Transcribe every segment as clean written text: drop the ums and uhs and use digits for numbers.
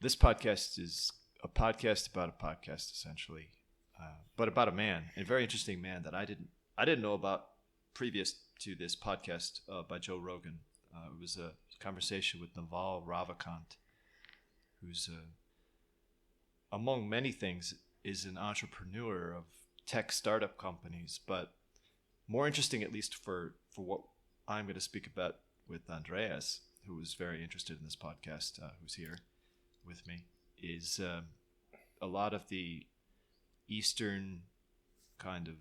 This podcast is a podcast about a podcast, essentially, but about a man, a very interesting man that I didn't know about previous to this podcast by Joe Rogan. It was a conversation with Naval Ravikant, who's among many things is an entrepreneur of tech startup companies, but more interesting, at least for what I'm going to speak about with Andreas, who was very interested in this podcast, who's here with me, is a lot of the Eastern kind of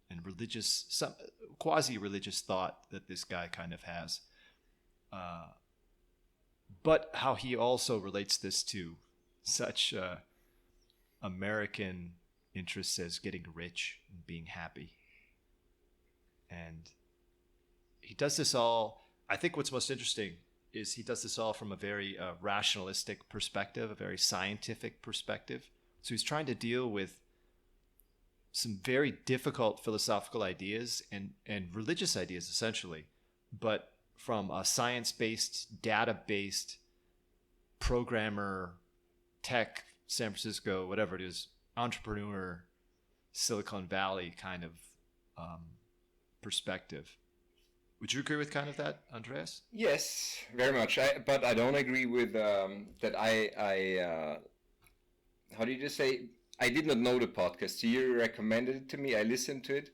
and religious, some quasi-religious thought that this guy kind of has, but how he also relates this to such American interests as getting rich and being happy. And he does this all, I think what's most interesting is he does this all from a very rationalistic perspective, a very scientific perspective. So he's trying to deal with some very difficult philosophical ideas and religious ideas, essentially, but from a science-based, data-based, programmer, tech, San Francisco, whatever it is, entrepreneur, Silicon Valley kind of perspective. Would you agree with kind of that, Andreas? Yes, very much. But I don't agree with that. I how did you say? I did not know the podcast. So you recommended it to me. I listened to it,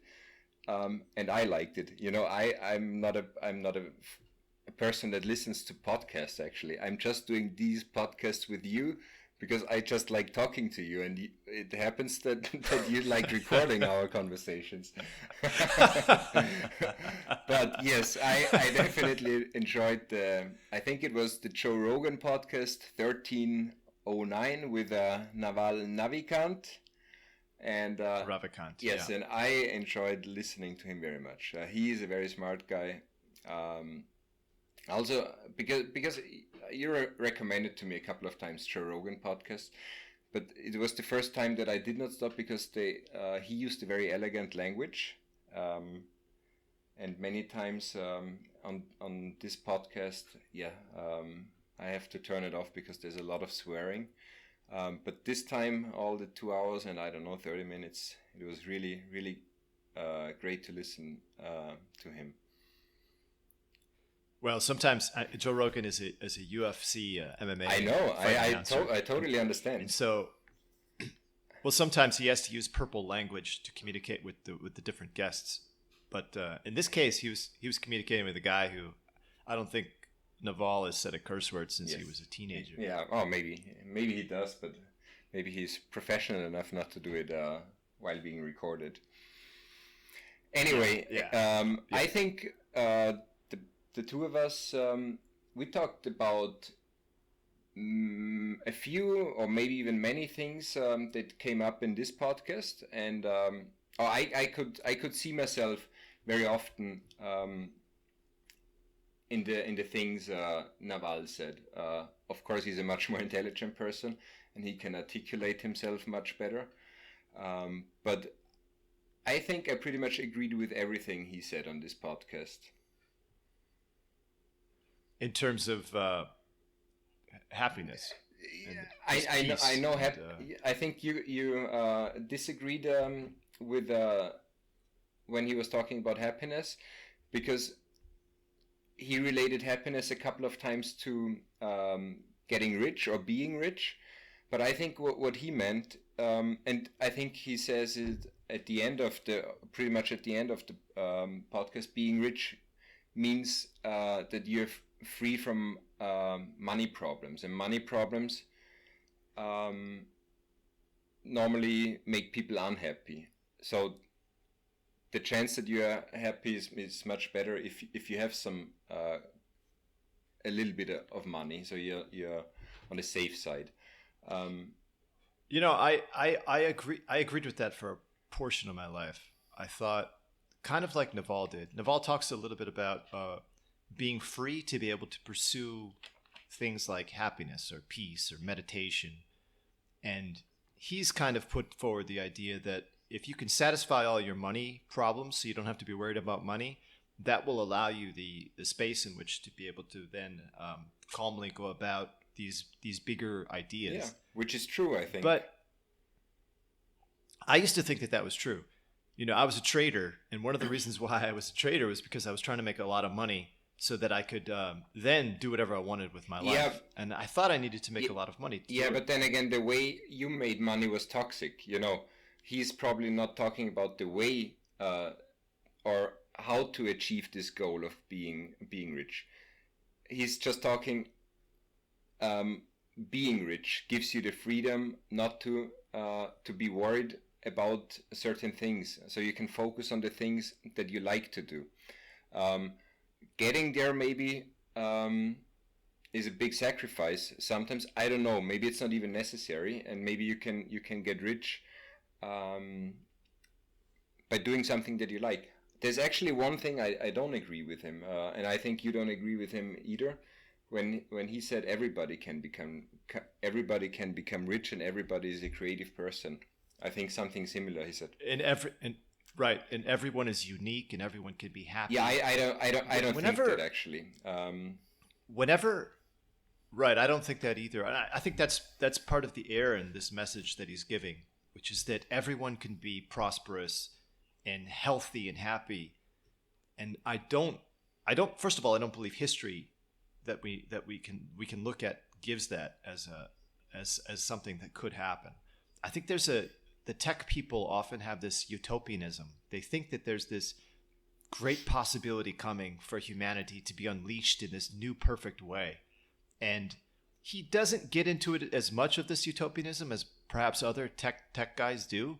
and I liked it. You know, I'm not a person that listens to podcasts. Actually, I'm just doing these podcasts with you because I just like talking to you, and it happens that you like recording our conversations. But yes, I definitely enjoyed I think it was the Joe Rogan podcast 1309 with Naval Ravikant. And Ravikant. Yes, yeah. And I enjoyed listening to him very much. He is a very smart guy. Also, because you recommended to me a couple of times Joe Rogan podcast, but it was the first time that I did not stop because he used a very elegant language, and many times on this podcast, I have to turn it off because there's a lot of swearing. But this time, all the 2 hours and 30 minutes, it was really, really great to listen to him. Well, sometimes Joe Rogan is a UFC MMA. I know. I totally understand. And so, well, sometimes he has to use purple language to communicate with the different guests. But in this case, he was communicating with a guy who I don't think Naval has said a curse word since he was a teenager. Yeah. Oh, maybe he does, but maybe he's professional enough not to do it while being recorded. Anyway, I think. The two of us, we talked about a few or maybe even many things that came up in this podcast, and I could see myself very often in the things Naval said. Of course, he's a much more intelligent person, and he can articulate himself much better. But I think I pretty much agreed with everything he said on this podcast. In terms of happiness, I know. I think you disagreed with when he was talking about happiness, because he related happiness a couple of times to getting rich or being rich. But I think what he meant, and I think he says it at the end of the podcast, being rich means that you're free from money problems, and money problems normally make people unhappy. So the chance that you are happy is much better if you have some a little bit of money, so you're on the safe side. I agree. I agreed with that for a portion of my life. I thought, kind of like Naval did. Naval talks a little bit about being free to be able to pursue things like happiness or peace or meditation. And he's kind of put forward the idea that if you can satisfy all your money problems so you don't have to be worried about money, that will allow you the space in which to be able to then calmly go about these bigger ideas. Yeah, which is true, I think. But I used to think that was true. I was a trader, and one of the reasons why I was a trader was because I was trying to make a lot of money so that I could then do whatever I wanted with my life. Yeah. And I thought I needed to make a lot of money. But then again, the way you made money was toxic. He's probably not talking about the way or how to achieve this goal of being rich. He's just talking. Being rich gives you the freedom not to be worried about certain things, so you can focus on the things that you like to do. Getting there maybe is a big sacrifice sometimes. I don't know, maybe it's not even necessary, and maybe you can get rich by doing something that you like. There's actually one thing I don't agree with him, and I think you don't agree with him either, when he said everybody can become rich and everybody is a creative person. I think something similar he said. And everyone is unique and everyone can be happy. Yeah, I don't think that actually. Right, I don't think that either. I think that's part of the air in this message that he's giving, which is that everyone can be prosperous and healthy and happy. And I don't first of all, I don't believe history that we can look at gives that as something that could happen. I think the tech people often have this utopianism. They think that there's this great possibility coming for humanity to be unleashed in this new perfect way. And he doesn't get into it as much of this utopianism as perhaps other tech guys do.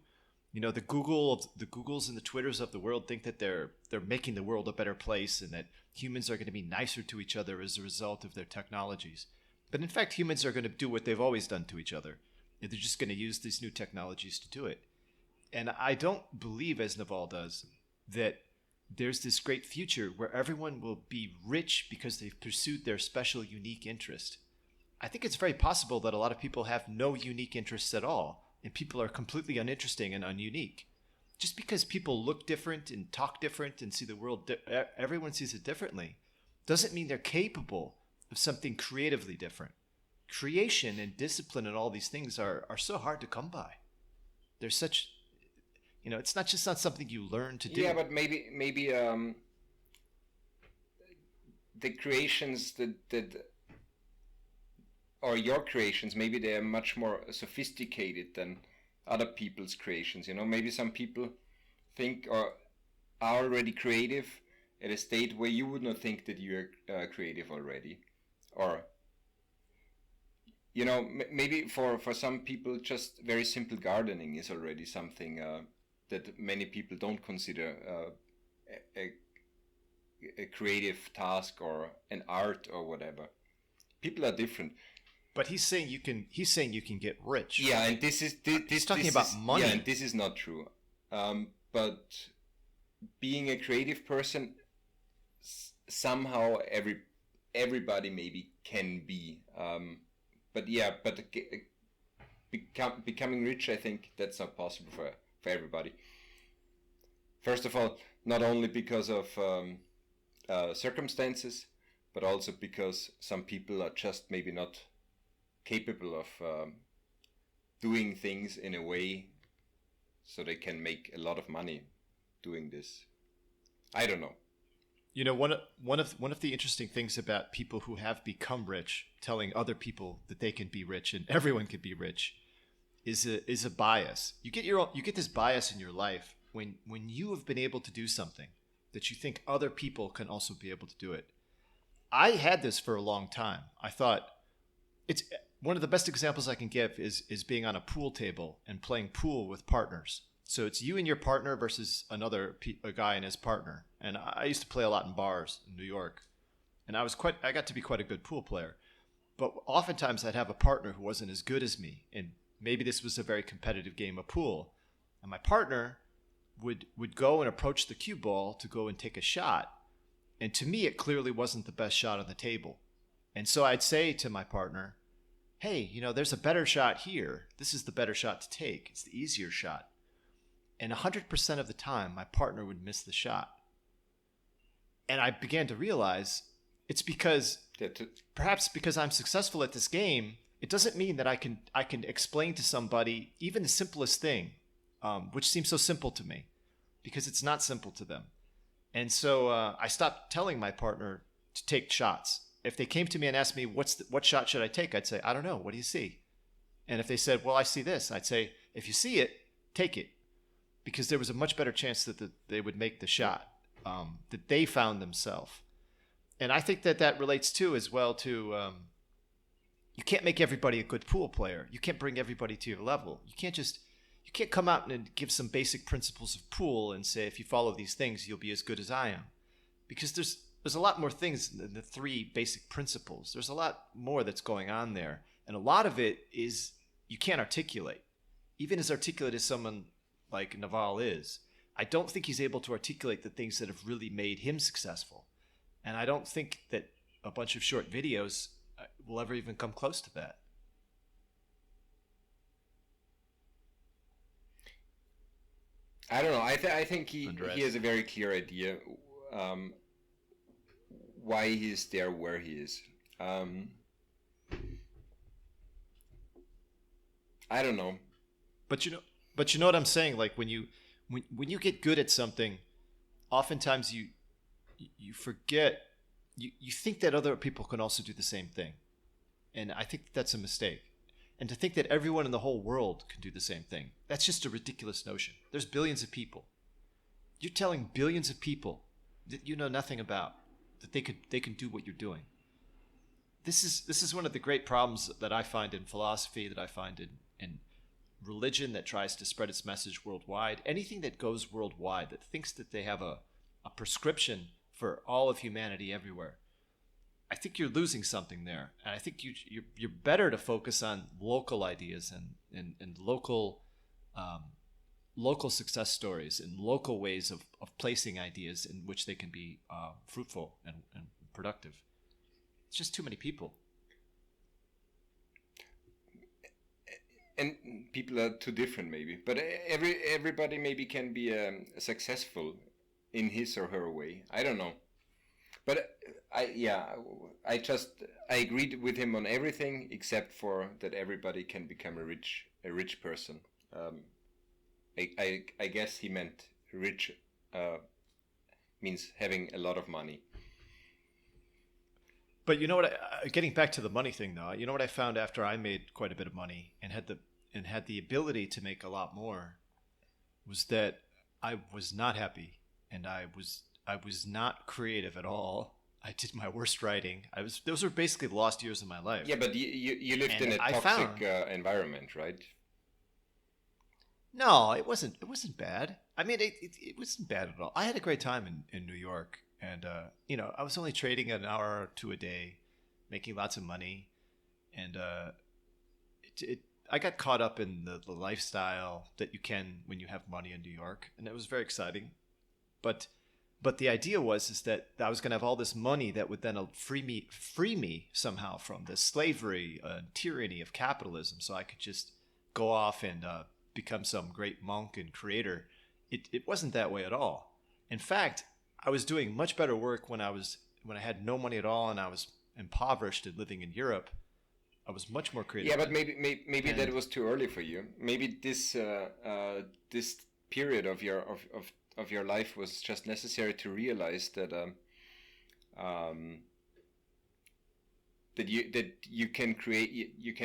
The Googles and the Twitters of the world think that they're making the world a better place and that humans are going to be nicer to each other as a result of their technologies. But in fact, humans are going to do what they've always done to each other. They're just going to use these new technologies to do it. And I don't believe, as Naval does, that there's this great future where everyone will be rich because they've pursued their special, unique interest. I think it's very possible that a lot of people have no unique interests at all, and people are completely uninteresting and ununique. Just because people look different and talk different and see the world, everyone sees it differently, doesn't mean they're capable of something creatively different. Creation and discipline and all these things are so hard to come by. They're such, it's not something you learn to do. Yeah, but maybe the creations that or your creations, maybe they are much more sophisticated than other people's creations. Maybe some people think or are already creative at a state where you would not think that you're creative already, or maybe for some people just very simple gardening is already something that many people don't consider a creative task or an art or whatever. People are different. But he's saying you can get rich. Yeah, and he's talking about money. Yeah, and this is not true. But being a creative person, somehow everybody maybe can be. But becoming rich, I think that's not possible for everybody. First of all, not only because of circumstances, but also because some people are just maybe not capable of doing things in a way so they can make a lot of money doing this. I don't know. One of the interesting things about people who have become rich telling other people that they can be rich and everyone can be rich is a bias. You get this bias in your life when you have been able to do something that you think other people can also be able to do it. I had this for a long time. I thought it's one of the best examples I can give is being on a pool table and playing pool with partners. So it's you and your partner versus a guy and his partner. And I used to play a lot in bars in New York, and I got to be quite a good pool player. But oftentimes I'd have a partner who wasn't as good as me, and maybe this was a very competitive game of pool. And my partner would go and approach the cue ball to go and take a shot. And to me, it clearly wasn't the best shot on the table. And so I'd say to my partner, hey, there's a better shot here. This is the better shot to take. It's the easier shot. And 100% of the time, my partner would miss the shot. And I began to realize it's because perhaps because I'm successful at this game, it doesn't mean that I can explain to somebody even the simplest thing, which seems so simple to me, because it's not simple to them. And so I stopped telling my partner to take shots. If they came to me and asked me what shot should I take, I'd say, I don't know. What do you see? And if they said, well, I see this, I'd say, if you see it, take it, because there was a much better chance that they would make the shot that they found themselves. And I think that relates too as well to you can't make everybody a good pool player. You can't bring everybody to your level. You can't come out and give some basic principles of pool and say, if you follow these things, you'll be as good as I am. Because there's a lot more things than the 3 basic principles. There's a lot more that's going on there. And a lot of it is you can't articulate. Even as articulate as someone like Naval is, I don't think he's able to articulate the things that have really made him successful. And I don't think that a bunch of short videos will ever even come close to that. I don't know. I think he has a very clear idea why he is there where he is. I don't know. But you know what I'm saying? Like when you get good at something, oftentimes you forget, you think that other people can also do the same thing. And I think that's a mistake. And to think that everyone in the whole world can do the same thing, that's just a ridiculous notion. There's billions of people. You're telling billions of people that you know nothing about, that they can do what you're doing. This is one of the great problems that I find in philosophy, that I find in religion that tries to spread its message worldwide. Anything that goes worldwide, that thinks that they have a prescription for all of humanity everywhere. I think you're losing something there. And I think you're better to focus on local ideas and local success stories and local ways of placing ideas in which they can be fruitful and productive. It's just too many people. And people are too different, maybe. But everybody maybe can be successful in his or her way. I don't know. But I agreed with him on everything except for that everybody can become a rich person. I guess he meant rich means having a lot of money. But you know what? Getting back to the money thing, though, you know what I found after I made quite a bit of money and had the ability to make a lot more, was that I was not happy, and I was not creative at all. I did my worst writing. Those were basically the lost years of my life. Yeah, but you lived in a toxic environment, right? No, it wasn't bad. I mean, it wasn't bad at all. I had a great time in New York, and I was only trading an hour or 2 a day, making lots of money, and I got caught up in the lifestyle that you can when you have money in New York, and it was very exciting. But the idea is that I was going to have all this money that would then free me somehow from the slavery and tyranny of capitalism, so I could just go off and become some great monk and creator. It wasn't that way at all. In fact, I was doing much better work when I had no money at all and I was impoverished and living in Europe. I was much more creative. Yeah, but maybe that was too early for you. Maybe this period of your life was just necessary to realize that you can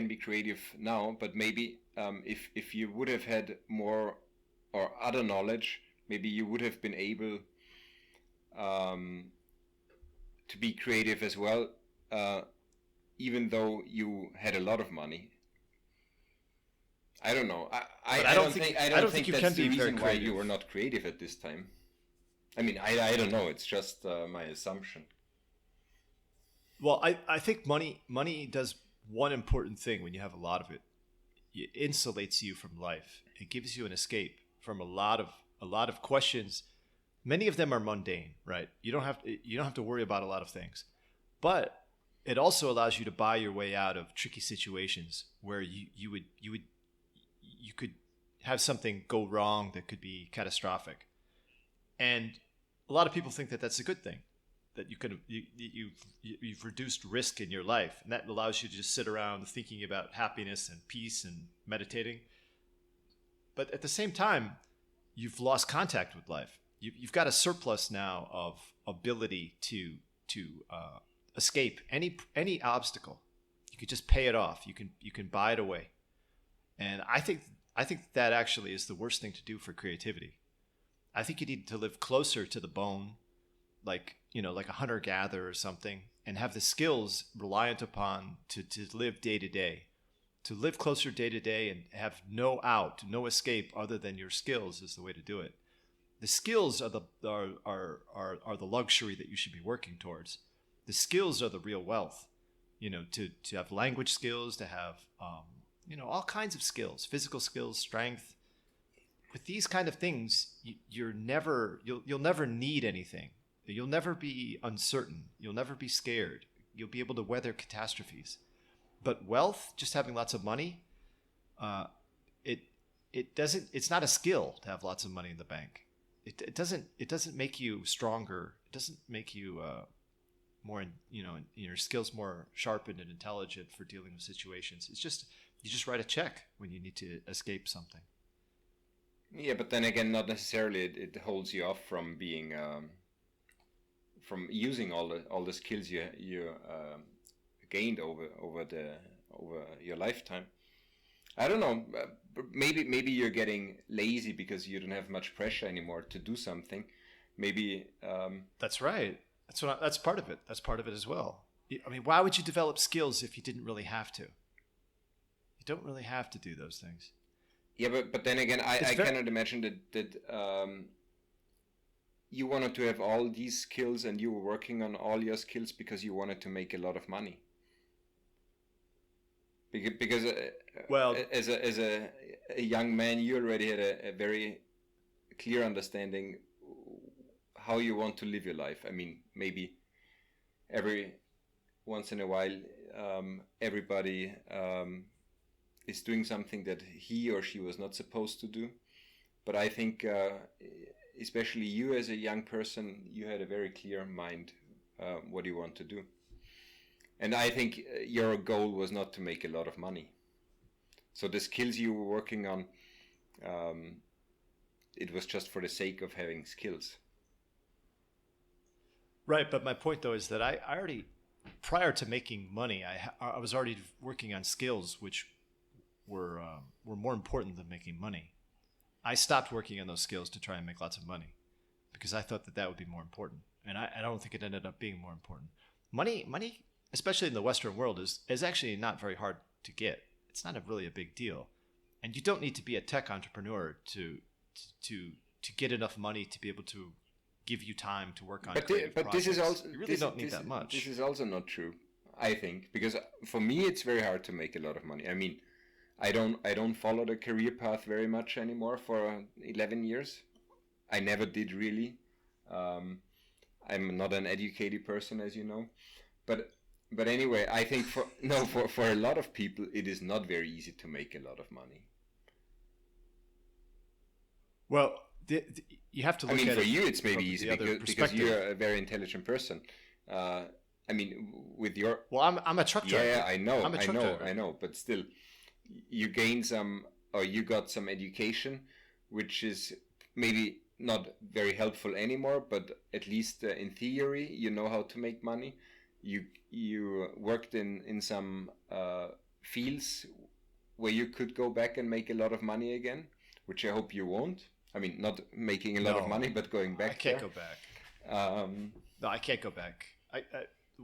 be creative now. But maybe if you would have had more or other knowledge, maybe you would have been able to be creative as well, even though you had a lot lot of money. I don't know. I don't think you that's can the be very reason why creative. you were not creative at this time. I mean, I don't know. It's just my assumption. Well, I think money does one important thing when you have a lot of it. It insulates you from life. It gives you an escape from a lot of questions. Many of them are mundane, right? You don't have to worry about a lot of things. But it also allows you to buy your way out of tricky situations where you could have something go wrong that could be catastrophic. And a lot of people think that that's a good thing. that you've reduced risk in your life, and that allows you to just sit around thinking about happiness and peace and meditating. But at the same time, you've lost contact with life. You've got a surplus now of ability to escape any obstacle. You could just pay it off. You can buy it away. And I think that actually is the worst thing to do for creativity. I think you need to live closer to the bone, like a hunter-gatherer or something, and have the skills reliant upon to live day to day. To live closer day to day and have no out, no escape other than your skills is the way to do it. The skills are the luxury that you should be working towards. The skills are the real wealth. To have language skills, to have all kinds of skills, physical skills, strength. With these kind of things, you'll never need anything. You'll never be uncertain. You'll never be scared. You'll be able to weather catastrophes. But wealth, just having lots of money, it's not a skill to have lots of money in the bank. It doesn't make you stronger. It doesn't make you more your skills more sharpened and intelligent for dealing with situations. It's just you just write a check when you need to escape something. Yeah, but then again, not necessarily. It holds you off from being from using all the skills you gained over your lifetime. I don't know. Maybe you're getting lazy because you don't have much pressure anymore to do something. Maybe that's right. That's part of it. That's part of it as well. I mean, why would you develop skills if you didn't really have to? You don't really have to do those things. Yeah, but then again, I cannot imagine that you wanted to have all these skills and you were working on all your skills because you wanted to make a lot of money. Because as a young man, you already had a very clear understanding how you want to live your life. I mean, maybe every once in a while, everybody is doing something that he or she was not supposed to do. But I think, especially you as a young person, you had a very clear mind what you want to do. And I think your goal was not to make a lot of money. So the skills you were working on, it was just for the sake of having skills. Right, but my point though is that I already, prior to making money, I was already working on skills which were more important than making money. I stopped working on those skills to try and make lots of money because I thought that would be more important, and I don't think it ended up being more important. Money, especially in the Western world, is actually not very hard to get. It's not really a big deal, and you don't need to be a tech entrepreneur to get enough money to be able to give you time to work on creative projects. This is also, you really don't need that much. This is also not true, I think, because for me it's very hard to make a lot of money. I mean, I don't follow the career path very much anymore for 11 years. I never did really. I'm not an educated person, as you know, but anyway, I think for a lot of people it is not very easy to make a lot of money. Well, you have to look at it. I mean, for you it's maybe easy because you're a very intelligent person. I mean, with your I'm a truck driver. Yeah, I know, but still, you gain some, or you got some education, which is maybe not very helpful anymore, but at least in theory, you know how to make money. You worked in some fields where you could go back and make a lot of money again, which I hope you won't. I mean, not making a lot of money, but going back. I can't go back. No, I can't go back.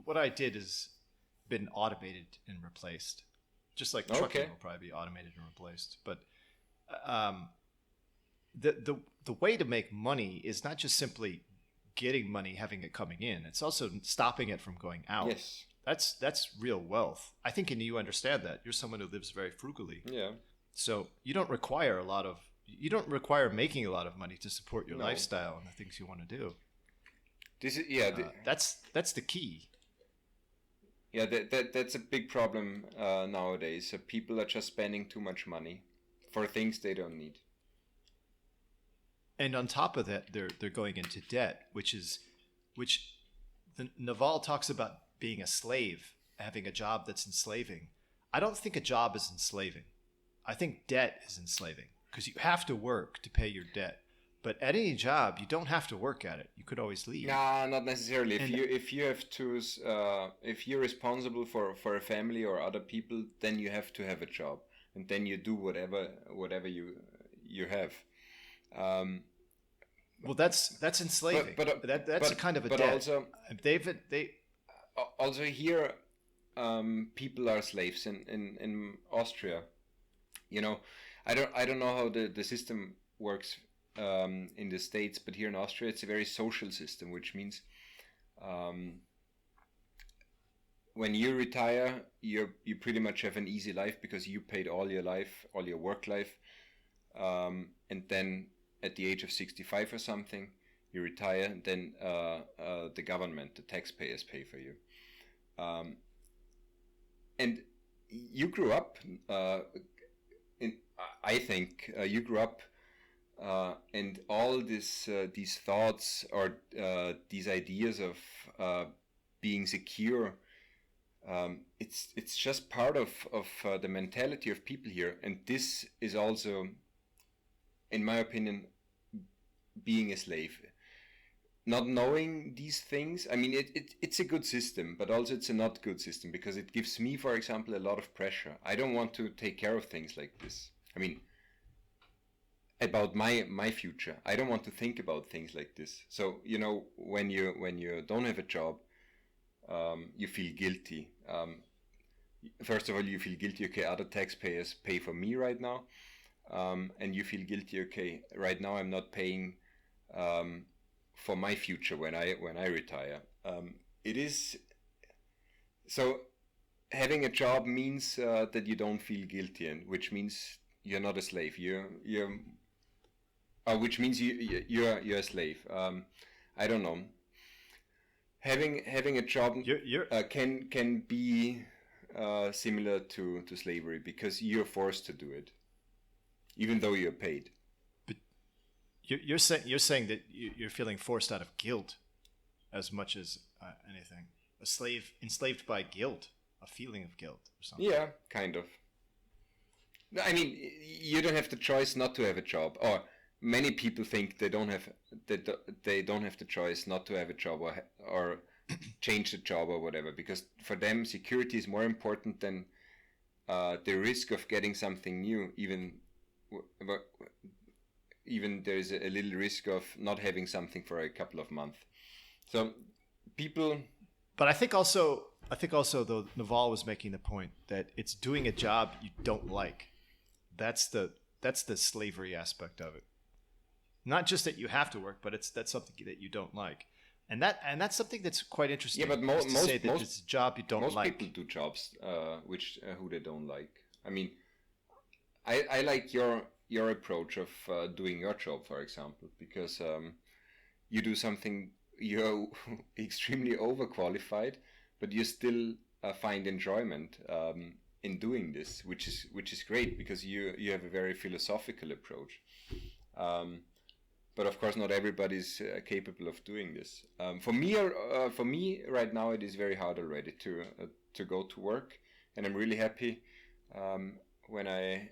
What I did has been automated and replaced. Just like trucking will probably be automated and replaced. But the way to make money is not just simply getting money, having it coming in. It's also stopping it from going out. Yes. That's real wealth. I think, and you understand that. You're someone who lives very frugally. Yeah. So you don't require making a lot of money to support your lifestyle and the things you want to do. This is that's the key. Yeah, that's a big problem nowadays. People are just spending too much money for things they don't need. And on top of that, they're going into debt, which Naval talks about being a slave, having a job that's enslaving. I don't think a job is enslaving. I think debt is enslaving because you have to work to pay your debt. But at any job, you don't have to work at it. You could always leave. Nah, not necessarily. And If you have to if you're responsible for a family or other people, then you have to have a job, and then you do whatever you have. well, that's enslaving. That's a kind of a but debt. also They also here, people are slaves in Austria. You know, I don't know how the system works in the States, but here in Austria it's a very social system, which means when you retire, you pretty much have an easy life because you paid all your work life, and then at the age of 65 or something you retire, and then the government, the taxpayers, pay for you, and you grew up I think you grew up and all these thoughts or these ideas of being secure, it's just part of the mentality of people here, and this is also, in my opinion, being a slave. Not knowing these things, I mean, it's a good system, but also it's a not good system because it gives me, for example, a lot of pressure. I don't want to take care of things like this. I mean, about my future. I don't want to think about things like this. So, you know, when you don't have a job, you feel guilty. First of all, you feel guilty. Okay, other taxpayers pay for me right now, and you feel guilty. Okay, right now I'm not paying for my future when I retire. It is so. Having a job means that you don't feel guilty, and which means you're not a slave. Which means you're a slave. I don't know. Having a job can be similar to slavery because you're forced to do it, even though you're paid. But you're saying that you're feeling forced out of guilt, as much as anything. A slave enslaved by guilt, a feeling of guilt or something. Yeah, kind of. I mean, you don't have the choice not to have a job, or many people think they don't have the choice not to have a job or change the job or whatever, because for them security is more important than the risk of getting something new. Even there is a little risk of not having something for a couple of months. So people. But I think also though Naval was making the point that it's doing a job you don't like. That's the slavery aspect of it. Not just that you have to work, but that's something that you don't like, and that's something that's quite interesting. Yeah, but most it's a job you don't like. Most people do jobs who they don't like. I mean, I like your approach of doing your job, for example, because you do something you're extremely overqualified, but you still find enjoyment in doing this, which is great because you have a very philosophical approach. But of course, not everybody's capable of doing this. For me, right now, it is very hard already to go to work, and I'm really happy when I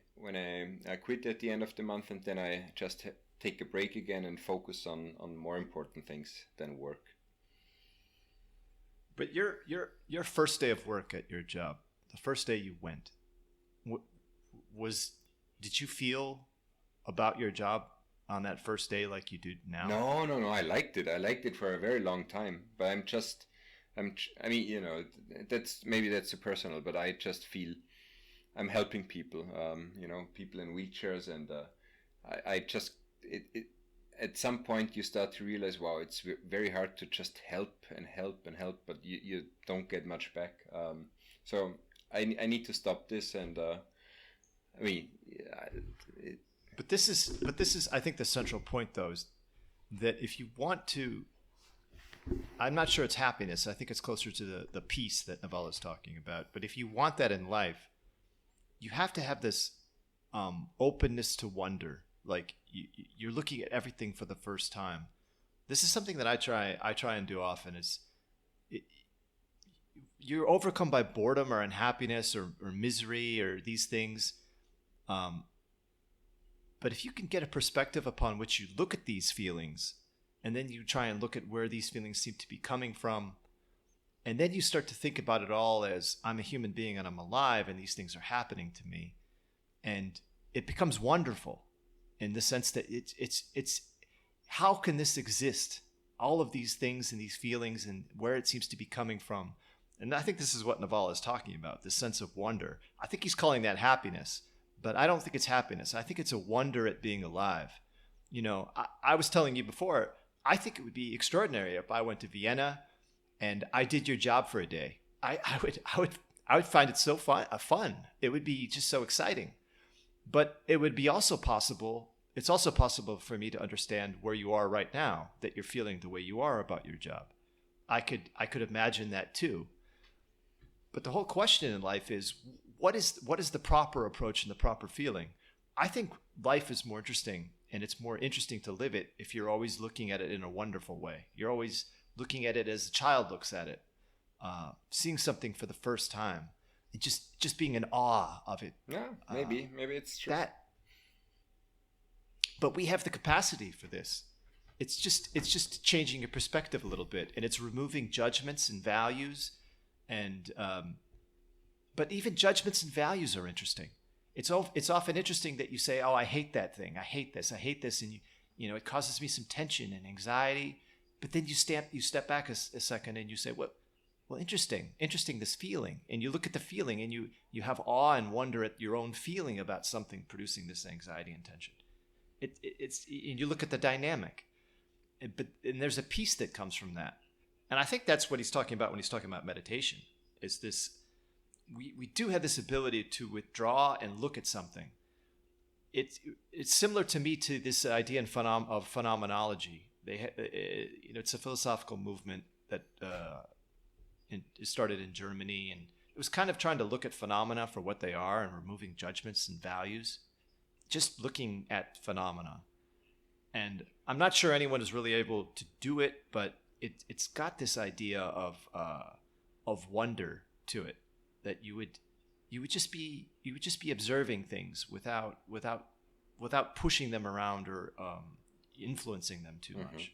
quit at the end of the month, and then I just take a break again and focus on more important things than work. But your first day of work at your job, the first day you went, did you feel about your job on that first day like you do now? No. I liked it. I liked it for a very long time. But I mean, you know, that's a personal, but I just feel I'm helping people. You know, people in wheelchairs, and I just at some point you start to realize, wow, it's very hard to just help, but you don't get much back. So I need to stop this, and I mean, But this is, I think, the central point, though, is that if you want to, I'm not sure it's happiness. I think it's closer to the peace that Naval is talking about. But if you want that in life, you have to have this openness to wonder. Like you're looking at everything for the first time. This is something that I try and do often. Is you're overcome by boredom or unhappiness or misery or these things. But if you can get a perspective upon which you look at these feelings, and then you try and look at where these feelings seem to be coming from, and then you start to think about it all as I'm a human being and I'm alive and these things are happening to me, and it becomes wonderful in the sense that it's how can this exist? All of these things and these feelings and where it seems to be coming from. And I think this is what Naval is talking about, this sense of wonder. I think he's calling that happiness, but I don't think it's happiness. I think it's a wonder at being alive. You know, I was telling you before, I think it would be extraordinary if I went to Vienna and I did your job for a day. I would find it so fun. It would be just so exciting. But it would be also possible. It's also possible for me to understand where you are right now, that you're feeling the way you are about your job. I could imagine that too. But the whole question in life is what is the proper approach and the proper feeling? I think life is more interesting, and it's more interesting to live it if you're always looking at it in a wonderful way. You're always looking at it as a child looks at it, seeing something for the first time, and just being in awe of it. Yeah, maybe it's true. But we have the capacity for this. It's just changing your perspective a little bit, and it's removing judgments and values, and but even judgments and values are interesting. It's often interesting that you say, "Oh, I hate that thing. I hate this. And you know, it causes me some tension and anxiety." But then you step back a second and you say, "Well, interesting this feeling." And you look at the feeling and you have awe and wonder at your own feeling about something producing this anxiety and tension. It's and you look at the dynamic, and there's a peace that comes from that. And I think that's what he's talking about when he's talking about meditation. Is this we do have this ability to withdraw and look at something. It's similar to me to this idea of phenomenology. It's a philosophical movement that it started in Germany, and it was kind of trying to look at phenomena for what they are and removing judgments and values, just looking at phenomena. And I'm not sure anyone is really able to do it, but it's got this idea of wonder to it, that you would just be observing things without pushing them around or influencing them too much.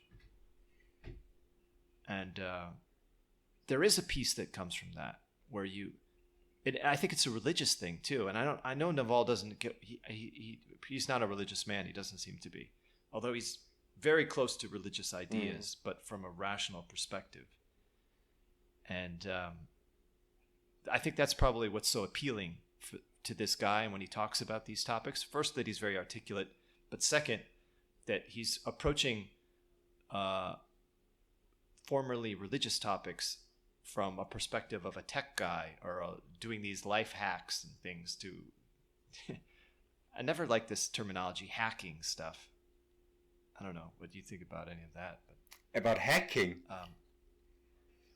And there is a peace that comes from that, where I think it's a religious thing too. And I know Naval doesn't get, he's not a religious man. He doesn't seem to be, although he's very close to religious ideas, but from a rational perspective. And I think that's probably what's so appealing to this guy. And when he talks about these topics, first, that he's very articulate, but second, that he's approaching formerly religious topics from a perspective of a tech guy, or doing these life hacks and things to I never liked this terminology, hacking stuff. I don't know. What do you think about any of that? About hacking?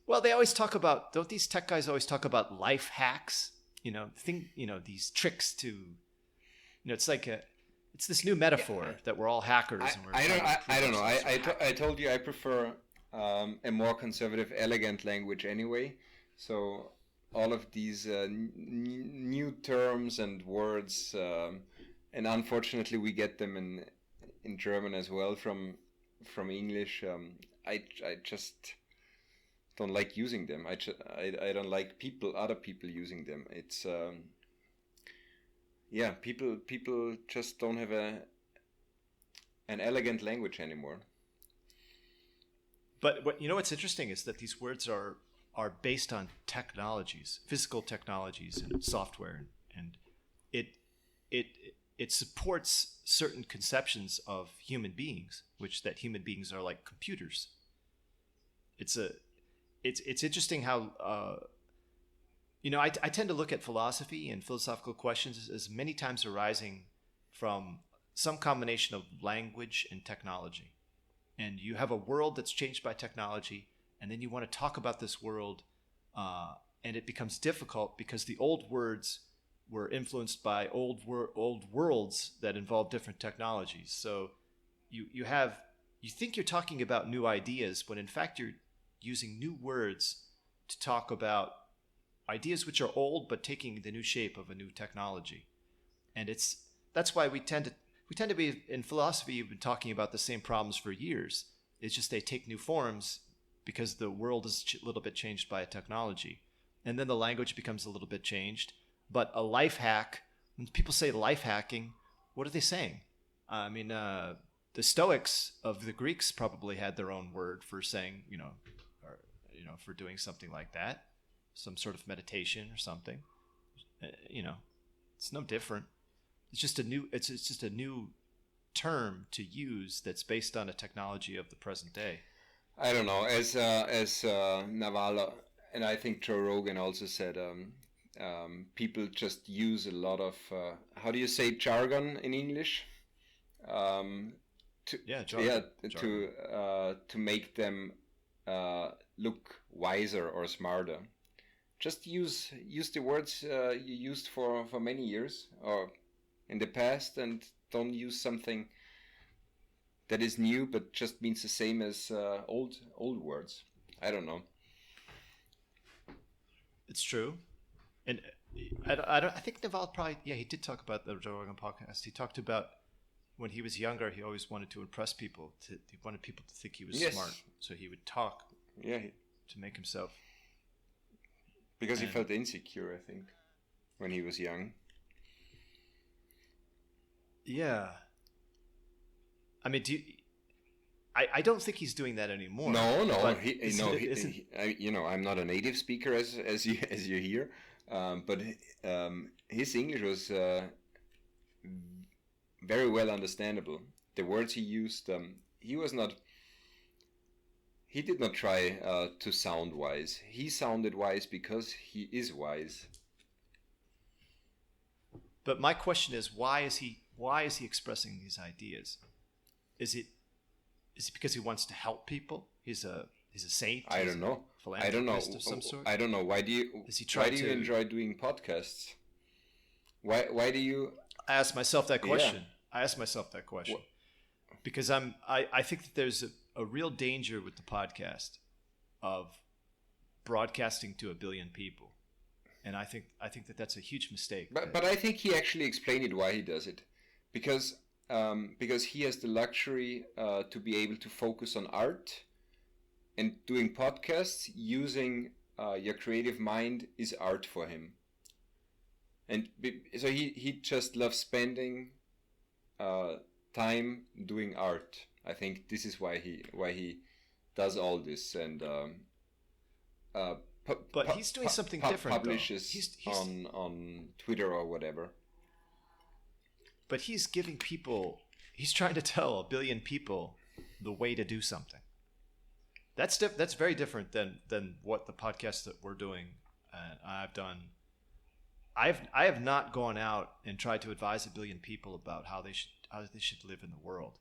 Well, they always talk about, don't these tech guys always talk about life hacks? These tricks to, it's like it's this new metaphor that we're all hackers. I don't know. I told you I prefer a more conservative, elegant language anyway. So all of these new terms and words, and unfortunately we get them in German as well from English. I just don't like using them. I don't like other people using them. It's people just don't have an elegant language anymore. But what's interesting is that these words are based on technologies, physical technologies and software, and it supports certain conceptions of human beings, that human beings are like computers. It's interesting how I tend to look at philosophy and philosophical questions as many times arising from some combination of language and technology. And you have a world that's changed by technology, and then you want to talk about this world, and it becomes difficult because the old words were influenced by old worlds that involve different technologies. So you think you're talking about new ideas, when in fact you're using new words to talk about ideas which are old but taking the new shape of a new technology. And that's why we tend to be, in philosophy, you've been talking about the same problems for years. It's just they take new forms because the world is a little bit changed by a technology. And then the language becomes a little bit changed. But a life hack, when people say life hacking, what are they saying? I mean, the Stoics of the Greeks probably had their own word for saying, for doing something like that, some sort of meditation or something. It's no different. It's just a new term to use that's based on a technology of the present day. I don't know. As Naval and I think Joe Rogan also said, people just use a lot of how do you say jargon in English? Jargon. To make them look wiser or smarter. Just use the words you used for many years or in the past, and don't use something that is new but just means the same as old words. I don't know. It's true, and I think Naval probably he did talk about the Joe Rogan podcast. He talked about when he was younger, he always wanted to impress people. He wanted people to think he was smart, so he would talk. To make himself. Because he felt insecure, I think, when he was young. Yeah. I mean, I don't think he's doing that anymore. No. I'm not a native speaker as you hear, but his English was very well understandable. The words he used, he did not try to sound wise. He sounded wise because he is wise. But my question is, why is he expressing these ideas? Is it because he wants to help people? He's a saint. I don't know. Philanthropist of some sort. I don't know. Why do you enjoy doing podcasts? Why do you? I ask myself that question. Because I think that there's a real danger with the podcast of broadcasting to 1 billion people, and I think that that's a huge mistake. But I think he actually explained it why he does it, because he has the luxury to be able to focus on art, and doing podcasts using your creative mind is art for him, and so he just loves spending time doing art. I think this is why he does all this, and but he's doing something different. Publishes he's on Twitter or whatever. But he's giving people. He's trying to tell 1 billion people the way to do something. That's very different than what the podcast that we're doing. I've done. I have not gone out and tried to advise 1 billion people about how they should live in the world.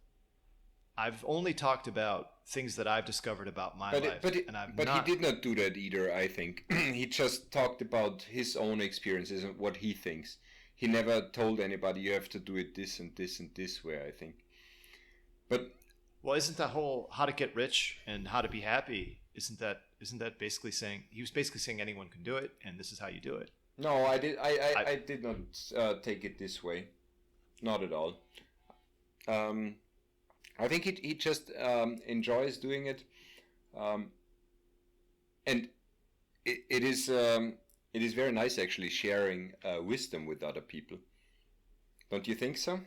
I've only talked about things that I've discovered about my life. But he did not do that either, I think. He just talked about his own experiences and what he thinks. He never told anybody you have to do it this and this and this way, I think. Well, isn't that whole how to get rich and how to be happy, isn't that basically saying, he was basically saying anyone can do it and this is how you do it? No, I did not take it this way. Not at all. I think he just enjoys doing it, and it is very nice actually sharing wisdom with other people. Don't you think so?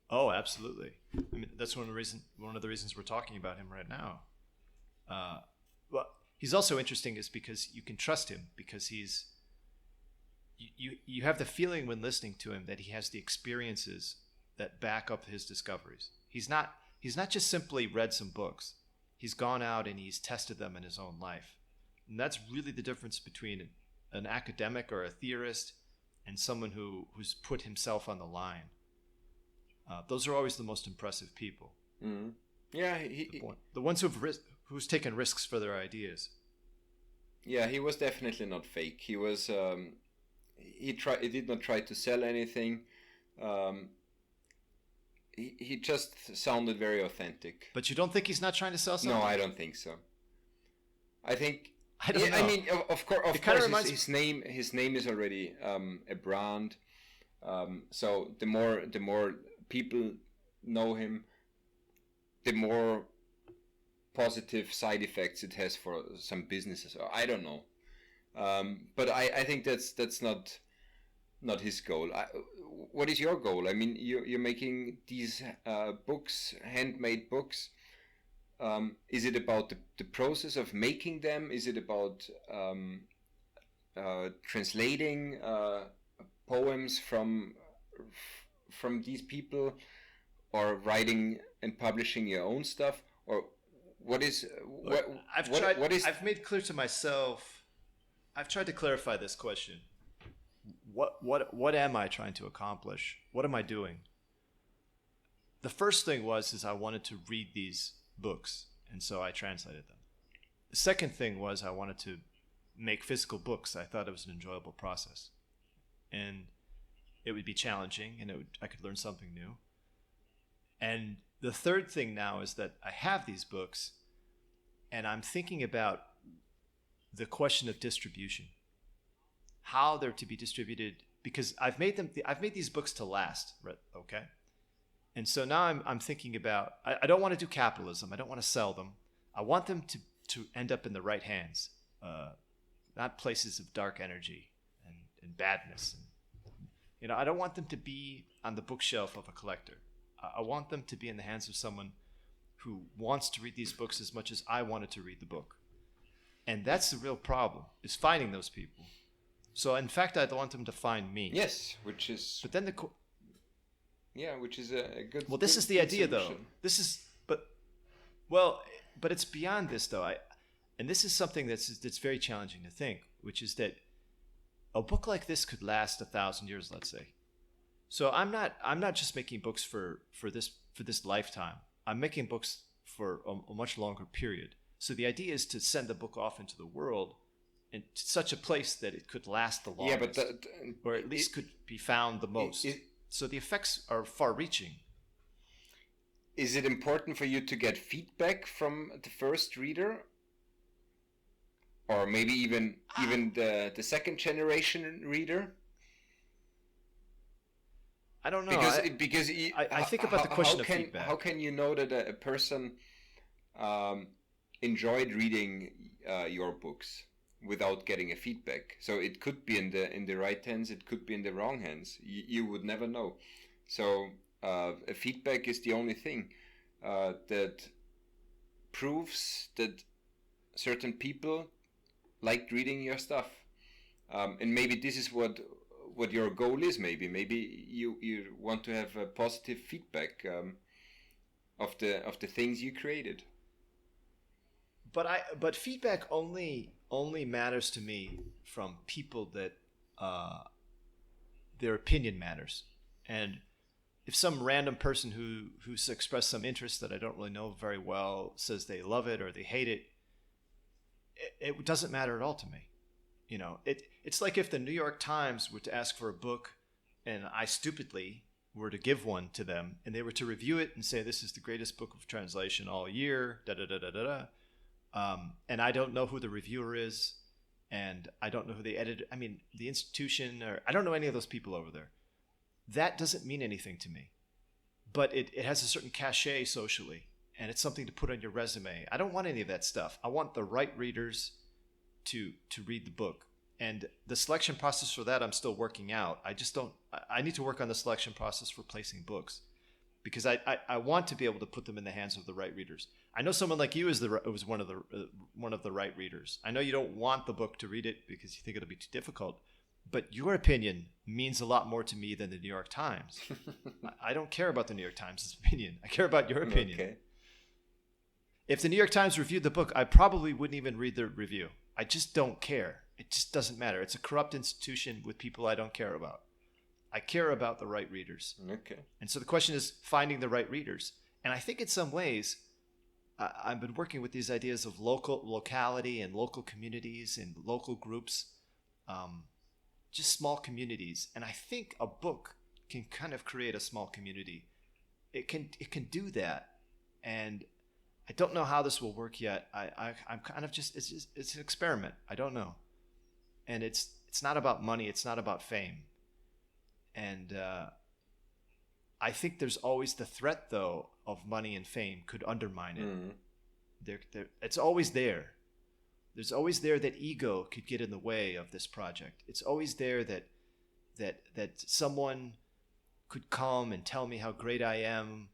Oh, absolutely. I mean, that's one of the reasons we're talking about him right now. Well, he's also interesting is because you can trust him, because you have the feeling when listening to him that he has the experiences that back up his discoveries. He's not just simply read some books. He's gone out and he's tested them in his own life. And that's really the difference between an academic or a theorist and someone who's put himself on the line. Those are always the most impressive people. Mm-hmm. Yeah, the ones who's taken risks for their ideas. Yeah, he was definitely not fake. He was he did not try to sell anything. He just sounded very authentic. But you don't think he's not trying to sell something? No, I don't think so. I think I don't know. I mean, of course, It kind of reminds his name is already a brand. So the more people know him, the more positive side effects it has for some businesses. Or I don't know, but I think that's not his goal. What is your goal? I mean, you're making these books, handmade books. Is it about the process of making them? Is it about translating poems from these people, or writing and publishing your own stuff, or what is Look, what is I've made clear to myself. I've tried to clarify this question. What am I trying to accomplish? What am I doing? The first thing is I wanted to read these books, and so I translated them. The second thing was I wanted to make physical books. I thought it was an enjoyable process, and it would be challenging, and I could learn something new. And the third thing now is that I have these books, and I'm thinking about the question of distribution, how they're to be distributed, because I've made these books to last, right? Okay. And so now I'm thinking about, I don't want to do capitalism. I don't want to sell them. I want them to end up in the right hands, not places of dark energy and badness. And, I don't want them to be on the bookshelf of a collector. I want them to be in the hands of someone who wants to read these books as much as I wanted to read the book. And that's the real problem, is finding those people. So in fact, I'd want them to find me. Yes, which is... But then which is a good... Well, this is the idea, though. But it's beyond this, though. And this is something that's very challenging to think, which is that a book like this could last 1,000 years, let's say. So I'm not just making books for this lifetime. I'm making books for a much longer period. So the idea is to send the book off into the world in such a place that it could last the longest, or at least could be found the most. So the effects are far-reaching. Is it important for you to get feedback from the first reader, or maybe even the second generation reader? I don't know. Because I think about the question of feedback. How can you know that a person enjoyed reading your books without getting a feedback? So it could be in the right hands, it could be in the wrong hands. You would never know. So a feedback is the only thing that proves that certain people liked reading your stuff, and maybe this is what your goal is. Maybe you want to have a positive feedback of the things you created. But feedback only matters to me from people that their opinion matters. And if some random person who's expressed some interest that I don't really know very well says they love it or they hate it, it doesn't matter at all to me. It's like if the New York Times were to ask for a book and I stupidly were to give one to them and they were to review it and say this is the greatest book of translation all year, and I don't know who the reviewer is, and I don't know who the editor, the institution, or I don't know any of those people over there. That doesn't mean anything to me, but it has a certain cachet socially, and it's something to put on your resume. I don't want any of that stuff. I want the right readers to read the book. And the selection process for that, I'm still working out. I need to work on the selection process for placing books, because I want to be able to put them in the hands of the right readers. I know someone like you was one of the right readers. I know you don't want the book to read it because you think it'll be too difficult, but your opinion means a lot more to me than the New York Times. I don't care about the New York Times' opinion. I care about your opinion. Okay. If the New York Times reviewed the book, I probably wouldn't even read the review. I just don't care. It just doesn't matter. It's a corrupt institution with people I don't care about. I care about the right readers. Okay. And so the question is finding the right readers. And I think in some ways, I've been working with these ideas of locality and local communities and local groups, just small communities. And I think a book can kind of create a small community. It can do that. And I don't know how this will work yet. I'm kind of it's an experiment. I don't know. And it's not about money. It's not about fame. And I think there's always the threat, though, of money and fame could undermine it. It's always there. There's always there that ego could get in the way of this project. It's always there that someone could come and tell me how great I am,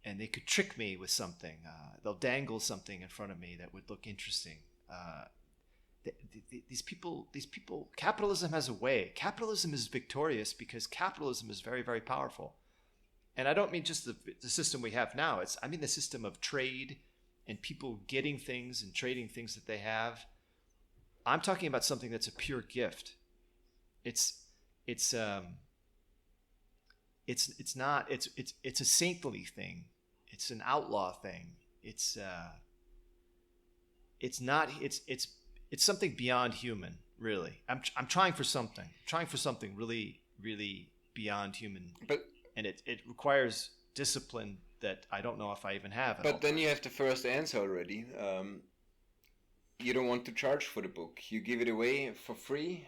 and they could trick me with something. They'll dangle something in front of me that would look interesting. These people, capitalism has a way. Capitalism is victorious because capitalism is very, very powerful. And I don't mean just the system we have now. I mean the system of trade and people getting things and trading things that they have. I'm talking about something that's a pure gift. It's a saintly thing. It's an outlaw thing. It's something beyond human, really. I'm trying for something. I'm trying for something really, really beyond human. And it requires discipline that I don't know if I even have. But then you have the first answer already. You don't want to charge for the book. You give it away for free,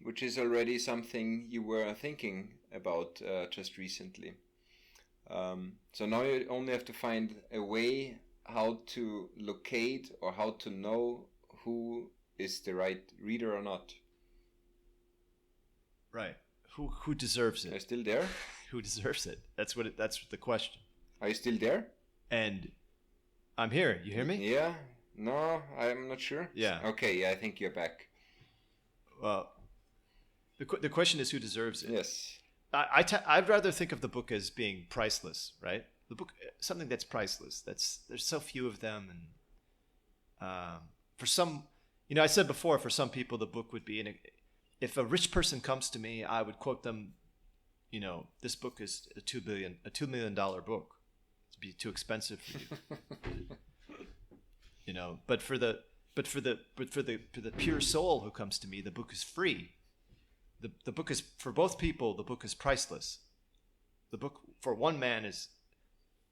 which is already something you were thinking about just recently. So now you only have to find a way how to locate or how to know who is the right reader or not. Right. Who deserves it? Are you still there? Who deserves it? That's the question. Are you still there? And I'm here. You hear me? Yeah. No, I'm not sure. Yeah. Okay. Yeah, I think you're back. Well, the question is who deserves it. Yes. I'd rather think of the book as being priceless, right? The book, something that's priceless. There's so few of them, and for some, I said before, for some people, the book would be if a rich person comes to me, I would quote them, this book is a $2 million book. It'd be too expensive for you. But for the pure soul who comes to me, the book is free. The book is, for both people, the book is priceless. The book for one man is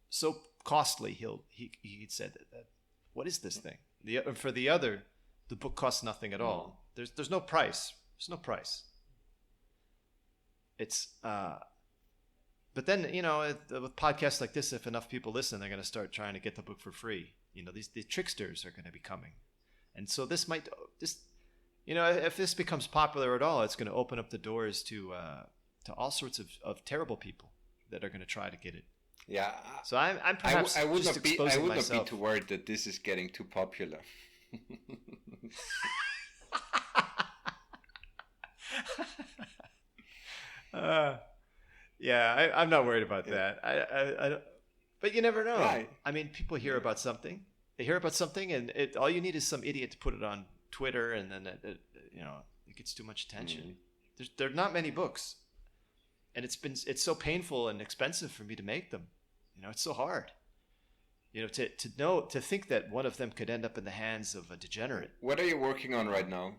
so costly, he said that what is this thing? For the other, the book costs nothing at all. There's no price. There's no price. It's but then with podcasts like this, if enough people listen, they're going to start trying to get the book for free. These tricksters are going to be coming, and so if this becomes popular at all, it's going to open up the doors to all sorts of terrible people that are going to try to get it. Yeah. So I'm perhaps I would just not be exposing myself. I would not be too worried that this is getting too popular. Yeah, I'm not worried about that. I don't, but you never know. Right. I mean, people hear about something. They hear about something, and all you need is some idiot to put it on Twitter, and then it gets too much attention. There are not many books, and it's so painful and expensive for me to make them. It's so hard. To think that one of them could end up in the hands of a degenerate. What are you working on right now?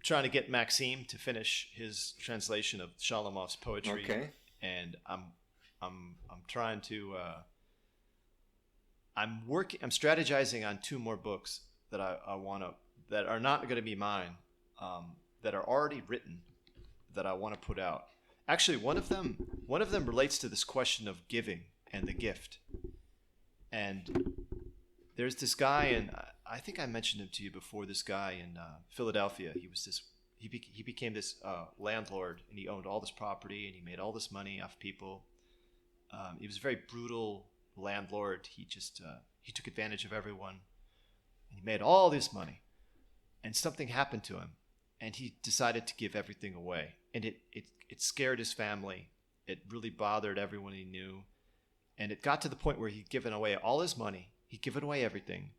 Trying to get Maxime to finish his translation of Shalamov's poetry. Okay. And I'm trying to I'm strategizing on 2 more books that I want to, that are not going to be mine, that are already written, that I want to put out. Actually, one of them relates to this question of giving and the gift. And there's this guy, and I think I mentioned him to you before. This guy in Philadelphia, he became this landlord, and he owned all this property, and he made all this money off people. He was a very brutal landlord. He took advantage of everyone. He made all this money, and something happened to him, and he decided to give everything away. And it scared his family. It really bothered everyone he knew, and it got to the point where he'd given away all his money. He'd given away everything,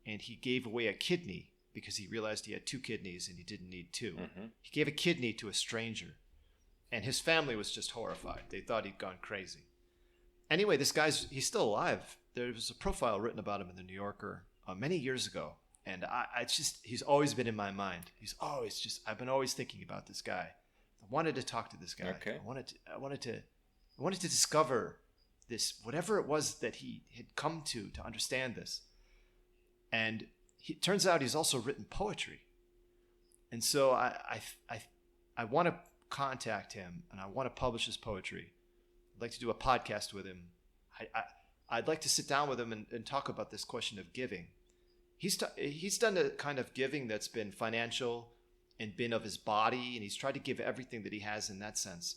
and he gave away a kidney because he realized he had 2 kidneys and he didn't need 2. Mm-hmm. He gave a kidney to a stranger, and his family was just horrified. They thought he'd gone crazy. Anyway, he's still alive. There was a profile written about him in the New Yorker many years ago, and he's always been in my mind. I've been always thinking about this guy. I wanted to talk to this guy. Okay. I wanted to I wanted to discover this, whatever it was that he had come to understand this. And it turns out he's also written poetry. And so I want to contact him, and I want to publish his poetry. I'd like to do a podcast with him. I'd like to sit down with him and talk about this question of giving. He's done a kind of giving that's been financial and been of his body, and he's tried to give everything that he has in that sense.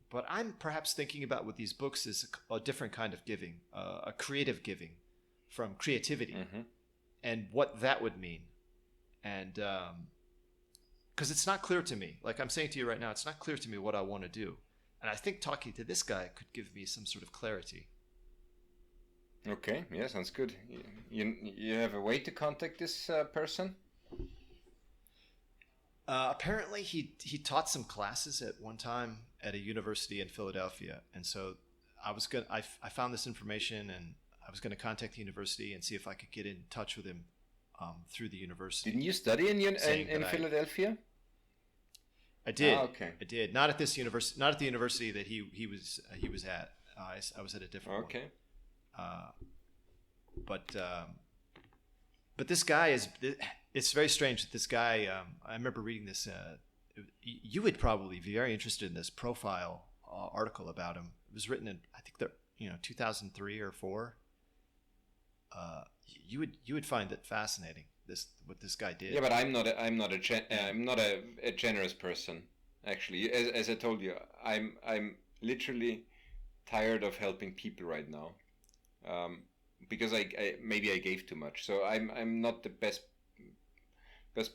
But I'm perhaps thinking about with these books is a different kind of giving, a creative giving from creativity, and what that would mean. And because it's not clear to me, like I'm saying to you right now, it's not clear to me what I want to do. And I think talking to this guy could give me some sort of clarity. Okay, yeah, sounds good. You have a way to contact this person? Apparently, he taught some classes at one time at a university in Philadelphia, and so I found this information, and I was gonna contact the university and see if I could get in touch with him through the university. Didn't you study in Philadelphia? I did. Ah, okay. I did. Not at this university. Not at the university that he was at. I was at a different one. Okay. But this guy is. It's very strange that this guy. I remember reading this. You would probably be very interested in this profile article about him. It was written in, I think, 2003 or 4. You would find it fascinating. What this guy did. Yeah, but I'm not a generous person. Actually, as I told you, I'm literally tired of helping people right now, because I maybe I gave too much. So I'm not the best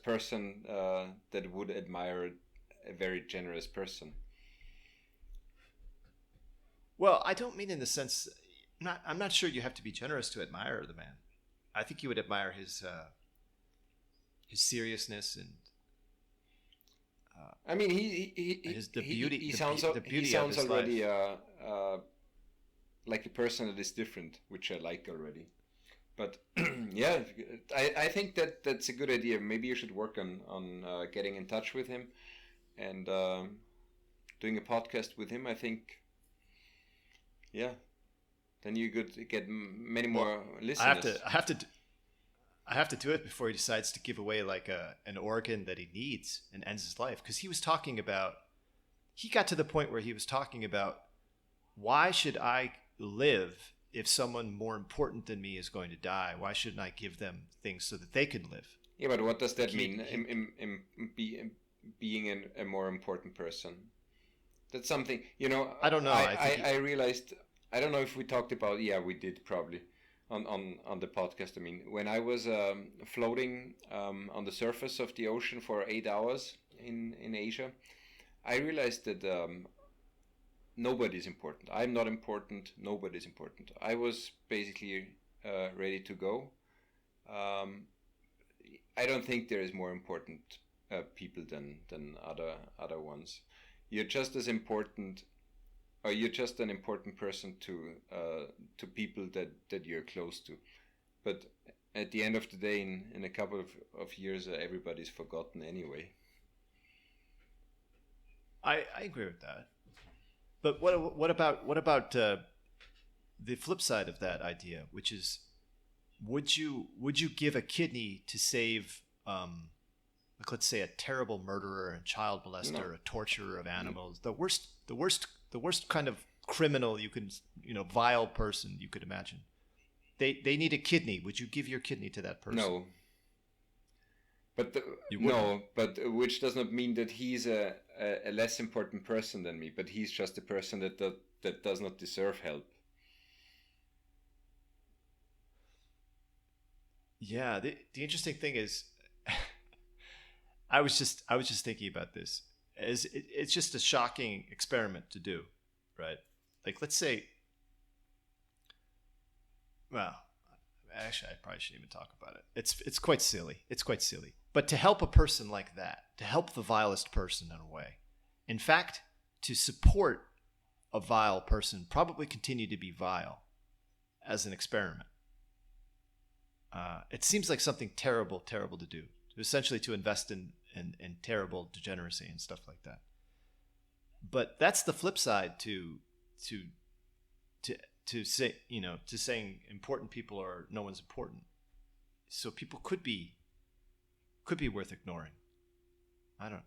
person that would admire a very generous person. Well, I don't mean in the sense. I'm not sure you have to be generous to admire the man. I think you would admire his seriousness and. I mean, he sounds already like a person that is different, which I like already. But yeah, I think that's a good idea. Maybe you should work on getting in touch with him and doing a podcast with him. I think, yeah, then you could get many more listeners. I have to do it before he decides to give away like an organ that he needs and ends his life. Because he got to the point where he was talking about, why should I live if someone more important than me is going to die? Why shouldn't I give them things so that they can live? Yeah, but what does that mean? Being a more important person. That's something, I don't know. I realized, I don't know if we talked about, yeah, we did probably. On the podcast. I mean, when I was floating on the surface of the ocean for 8 hours in Asia, I realized that nobody's important. I'm not important. Nobody's important. I was basically ready to go. I don't think there is more important people than other ones. You're just as important. Or you're just an important person to people that you're close to, but at the end of the day, in a couple of years, everybody's forgotten anyway. I agree with that, but what about the flip side of that idea, which is, would you give a kidney to save, like, let's say, a terrible murderer, a child molester, a torturer of animals, the worst kind of criminal you can, vile person you could imagine. They need a kidney. Would you give your kidney to that person? No. But which does not mean that he's a less important person than me. But he's just a person that does not deserve help. Yeah. The interesting thing is, I was just thinking about this. It's just a shocking experiment to do, right? Like, let's say, well, actually, I probably shouldn't even talk about it. It's quite silly. It's quite silly. But to help a person like that, to help the vilest person in a way, in fact, to support a vile person, probably continue to be vile as an experiment. It seems like something terrible to do. Essentially, to invest in terrible degeneracy and stuff like that. But that's the flip side to to to say, to saying important people or no one's important. So people could be worth ignoring. I don't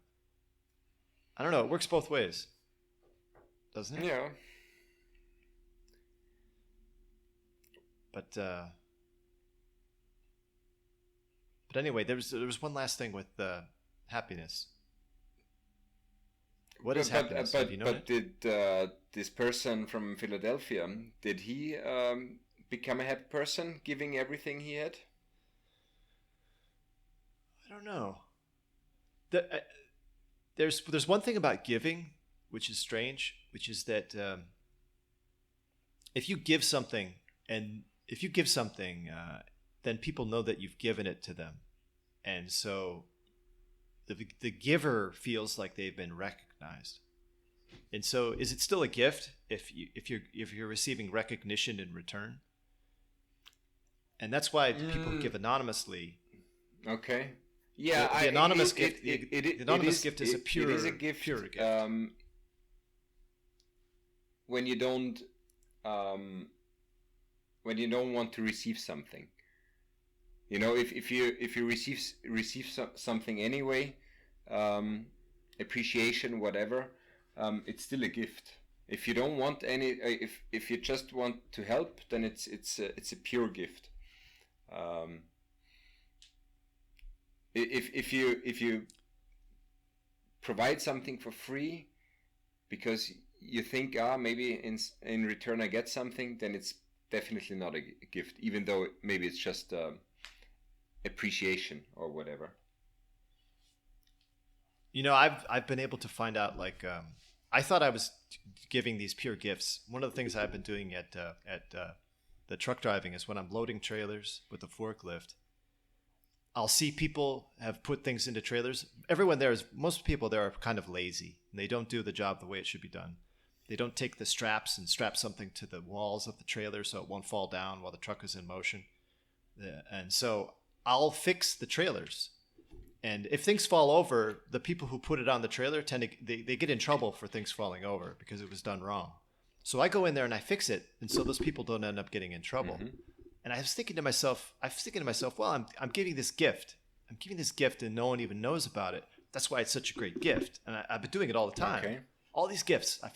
know. It works both ways, doesn't it? Yeah. But anyway, there was one last thing with happiness. What is happiness? Have you known but it? did this person from Philadelphia, did he become a happy person, giving everything he had? I don't know. There's one thing about giving, which is strange, which is that if you give something, then people know that you've given it to them, and so the giver feels like they've been recognized. And so, is it still a gift if you're receiving recognition in return? And that's why people give anonymously. Okay. Yeah, the anonymous gift. The anonymous gift is a pure. It is a gift. Pure gift. When you don't want to receive something, if you receive something anyway, appreciation, whatever, it's still a gift. If you don't want any, if you just want to help, then it's a pure gift. If you provide something for free because you think maybe in return I get something, then it's definitely not a gift, even though maybe it's just appreciation or whatever. I've been able to find out, like, I thought I was giving these pure gifts. One of the things I've been doing at the truck driving is when I'm loading trailers with the forklift, I'll see people have put things into trailers. Most people there are kind of lazy, and they don't do the job the way it should be done. They don't take the straps and strap something to the walls of the trailer so it won't fall down while the truck is in motion. And so I'll fix the trailers. And if things fall over, the people who put it on the trailer they get in trouble for things falling over because it was done wrong. So I go in there and I fix it, and so those people don't end up getting in trouble. Mm-hmm. And I was thinking to myself, well, I'm giving this gift. I'm giving this gift and no one even knows about it. That's why it's such a great gift. And I've been doing it all the time. Okay. All these gifts. I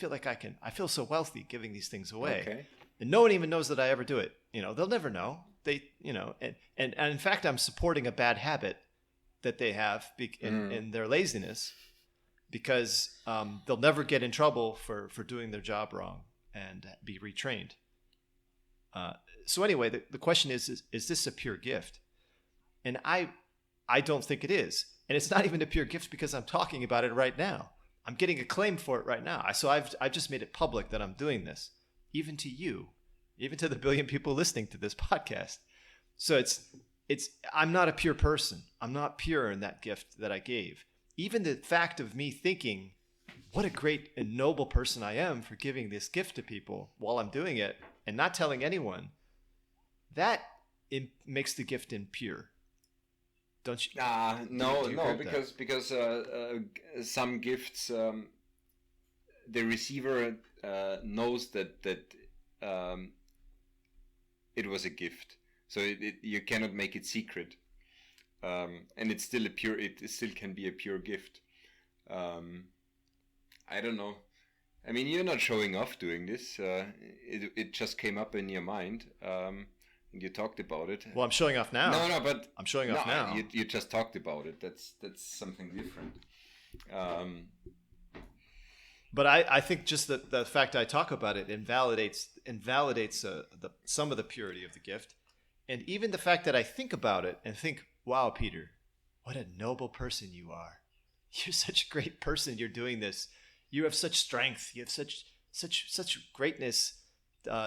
feel so wealthy giving these things away. Okay. And no one even knows that I ever do it. They'll never know. And in fact, I'm supporting a bad habit that they have in their laziness, because they'll never get in trouble for doing their job wrong and be retrained. So anyway, the question is this a pure gift? And I don't think it is. And it's not even a pure gift because I'm talking about it right now. I'm getting acclaim for it right now. So I've just made it public that I'm doing this, even to you, even to the billion people listening to this podcast. So I'm not a pure person. I'm not pure in that gift that I gave. Even the fact of me thinking, what a great and noble person I am for giving this gift to people while I'm doing it and not telling anyone, that makes the gift impure. Don't you? No, because some gifts, the receiver knows that it was a gift, so you cannot make it secret, and it's still it still can be a pure gift. I don't know. I mean, you're not showing off doing this. It just came up in your mind. And you talked about it. Well, I'm showing off now. No, but I'm showing off now. You just talked about it. That's something different. But I think just the fact I talk about it invalidates some of the purity of the gift, and even the fact that I think about it and think, "Wow, Peter, what a noble person you are! You're such a great person. You're doing this. You have such strength. You have such greatness."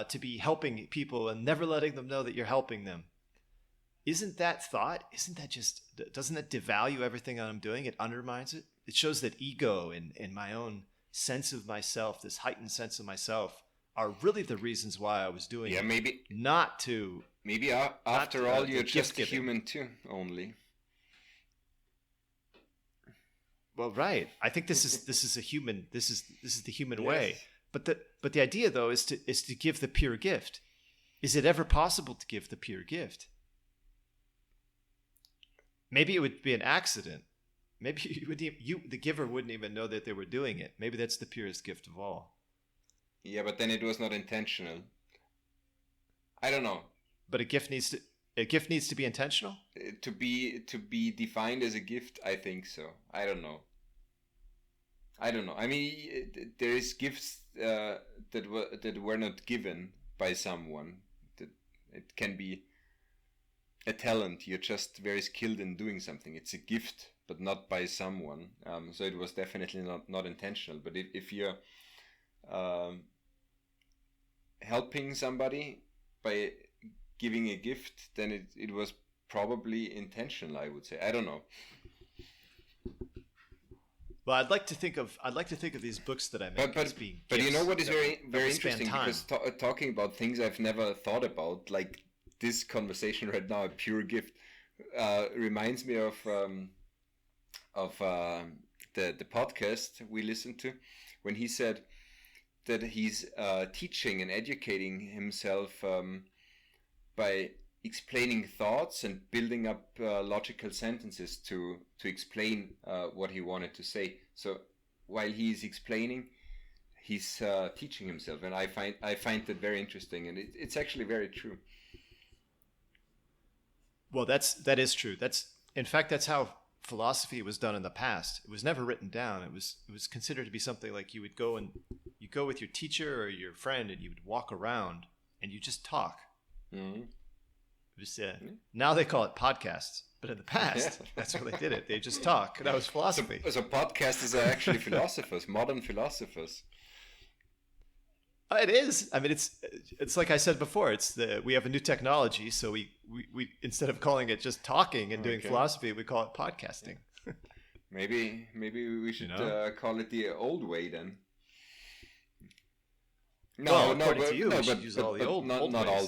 To be helping people and never letting them know that you're helping them. Doesn't that devalue everything that I'm doing? It undermines it. It shows that ego and my own sense of myself, this heightened sense of myself, are really the reasons why I was doing it. Yeah, maybe. Not to. Maybe after all, you're just human too, only. Well, right. I think this is the human way. but the idea though is to give the pure gift. Is it ever possible to give the pure gift? Maybe it would be an accident. Maybe the giver wouldn't even know that they were doing it. Maybe that's the purest gift of all. Yeah, but then it was not intentional. I don't know. But a gift needs to be intentional? To be defined as a gift, I think so. I don't know. I mean, there is gifts that were not given by someone. That it can be a talent. You're just very skilled in doing something. It's a gift, but not by someone. So it was definitely not intentional. But if you're helping somebody by giving a gift, then it was probably intentional, I would say. I don't know. Well, I'd like to think of these books that I make as being but you know what is very span interesting, time. because talking about things I've never thought about, like this conversation right now, a pure gift, reminds me of the podcast we listened to, when he said that he's teaching and educating himself by explaining thoughts and building up logical sentences to explain what he wanted to say. So while he's explaining, he's teaching himself, and I find that very interesting, and it's actually very true. Well, that is true. In fact, that's how philosophy was done in the past. It was never written down. It was considered to be something like you go with your teacher or your friend, and you would walk around and you just talk. Mm-hmm. Now they call it podcasts, but in the past, that's how they did it. They just talk. That was philosophy. So podcasters are actually philosophers, modern philosophers. It is. I mean, it's like I said before. We have a new technology, so we instead of calling it just talking and doing philosophy, we call it podcasting. Maybe we should call it the old way then. Not all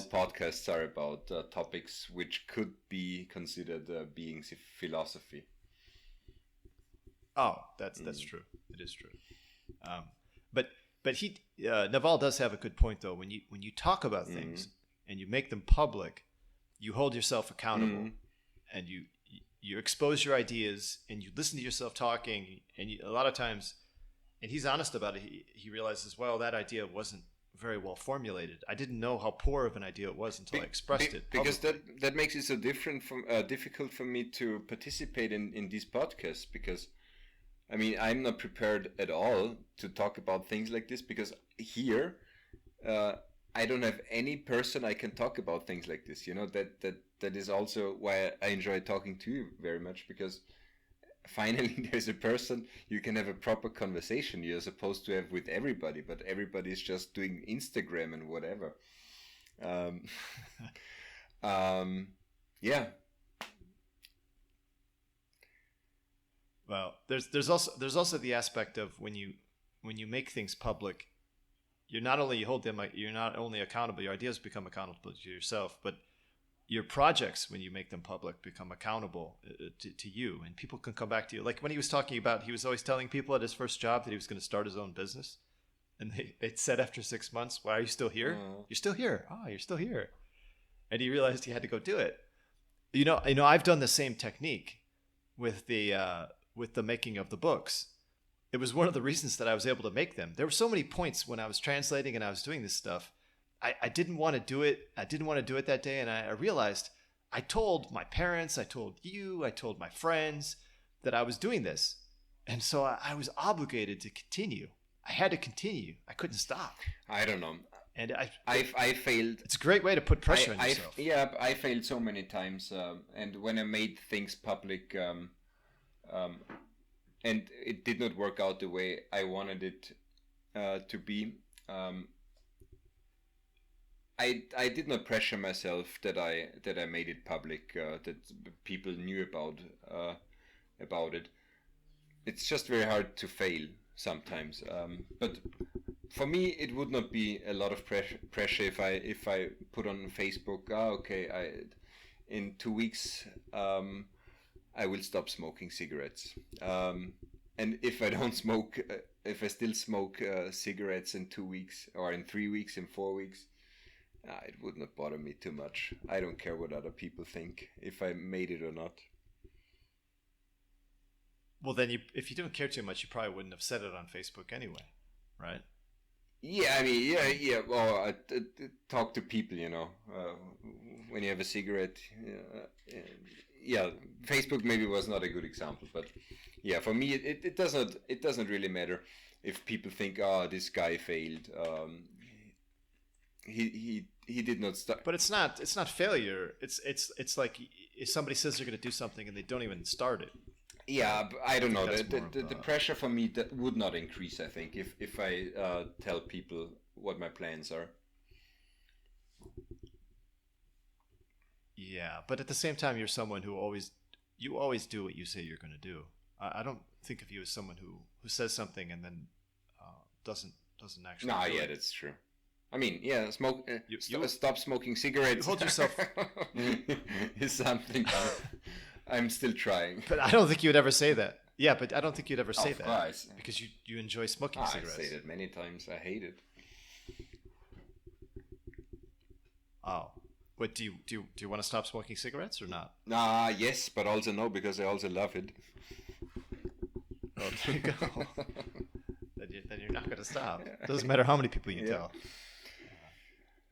podcasts are about topics which could be considered being philosophy. Oh, that's true. It is true. But Naval does have a good point though. When you talk about things and you make them public, you hold yourself accountable, and you expose your ideas, and you listen to yourself talking, and a lot of times, and he's honest about it. He realizes, well, that idea wasn't very well formulated. I didn't know how poor of an idea it was until I expressed it because that makes it so difficult for me to participate in these podcasts, because I mean, I'm not prepared at all to talk about things like this, because here I don't have any person I can talk about things like this. You know, that is also why I enjoy talking to you very much, because finally there's a person you can have a proper conversation you're supposed to have with everybody, but everybody's just doing Instagram and whatever. Yeah. Well, there's also the aspect of when you make things public, you're not only accountable, your ideas become accountable to yourself, but your projects, when you make them public, become accountable to you, and people can come back to you. Like when he was talking about, he was always telling people at his first job that he was going to start his own business, and they said after 6 months, "Why are you still here? You're still here. You're still here," and he realized he had to go do it. You know, I've done the same technique with the making of the books. It was one of the reasons that I was able to make them. There were so many points when I was translating and I was doing this stuff, I didn't want to do it. I didn't want to do it that day. And I realized, I told my parents, I told you, I told my friends that I was doing this. And so I was obligated to continue. I had to continue. I couldn't stop. I don't know. And I failed. It's a great way to put pressure on yourself. I failed so many times. And when I made things public, and it did not work out the way I wanted it to be, I did not pressure myself that I made it public, that people knew about it. It's just very hard to fail sometimes. But for me, it would not be a lot of pressure if I put on Facebook, in 2 weeks I will stop smoking cigarettes. And if I don't smoke if I still smoke cigarettes in 2 weeks or in 3 weeks, in 4 weeks, it would not bother me too much. I don't care what other people think, if I made it or not. Well, then if you don't care too much, you probably wouldn't have said it on Facebook anyway, right? Yeah, I mean, yeah. Well, I talk to people, when you have a cigarette. Yeah, Facebook maybe was not a good example, but yeah, for me, it doesn't really matter if people think, oh, this guy failed. He did not start. But it's not failure. It's like if somebody says they're going to do something and they don't even start it. Yeah, but I don't know. The pressure for me that would not increase, I think, if I tell people what my plans are. Yeah, but at the same time, you're someone who always do what you say you're going to do. I don't think of you as someone who says something and then doesn't actually. No, do yeah, it. that's true. I mean, yeah, You stop smoking cigarettes. hold yourself. is something. I'm still trying. But I don't think you would ever say that. Yeah, but I don't think you'd ever say Of that course. because you enjoy smoking I cigarettes. said it many times. I hate it. Oh, what do you want to stop smoking cigarettes or not? Yes, but also no, because I also love it. Oh, there you go. then you're not going to stop. Doesn't matter how many people you tell.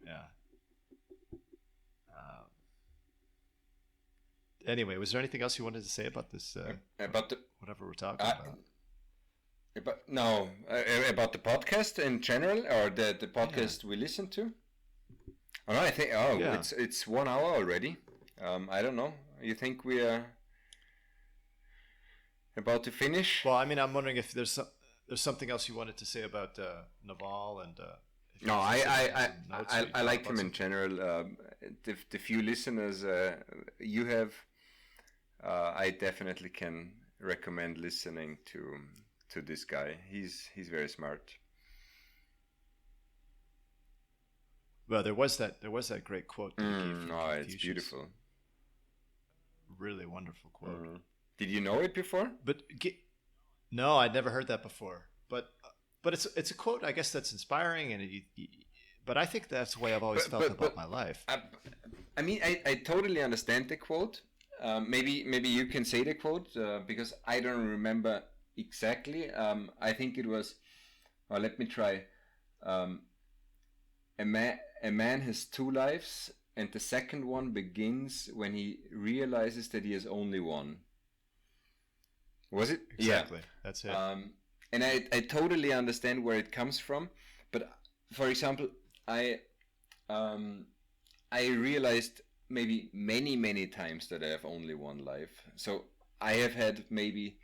Yeah. Anyway, was there anything else you wanted to say about this? About the whatever we're talking about. About the podcast in general, or the podcast we listen to. Oh no, I think it's 1 hour already. I don't know. You think we are about to finish? Well, I mean, I'm wondering if there's something else you wanted to say about Naval and. No, I like him in general. The few listeners you have, I definitely can recommend listening to this guy. He's very smart. Well, there was that great quote that he gave from Confucius. It's beautiful. Really wonderful quote. Did you know it before? But no, I'd never heard that before. But it's a quote, I guess, that's inspiring, and but I think that's the way I've always felt about my life. I mean, I totally understand the quote. Maybe you can say the quote because I don't remember exactly. I think it was. Well, let me try. A man has 2 lives, and the second one begins when he realizes that he has only one. Was it? Exactly. Yeah. That's it. And I totally understand where it comes from, but for example, I realized maybe many times that I have only one life. So I have had maybe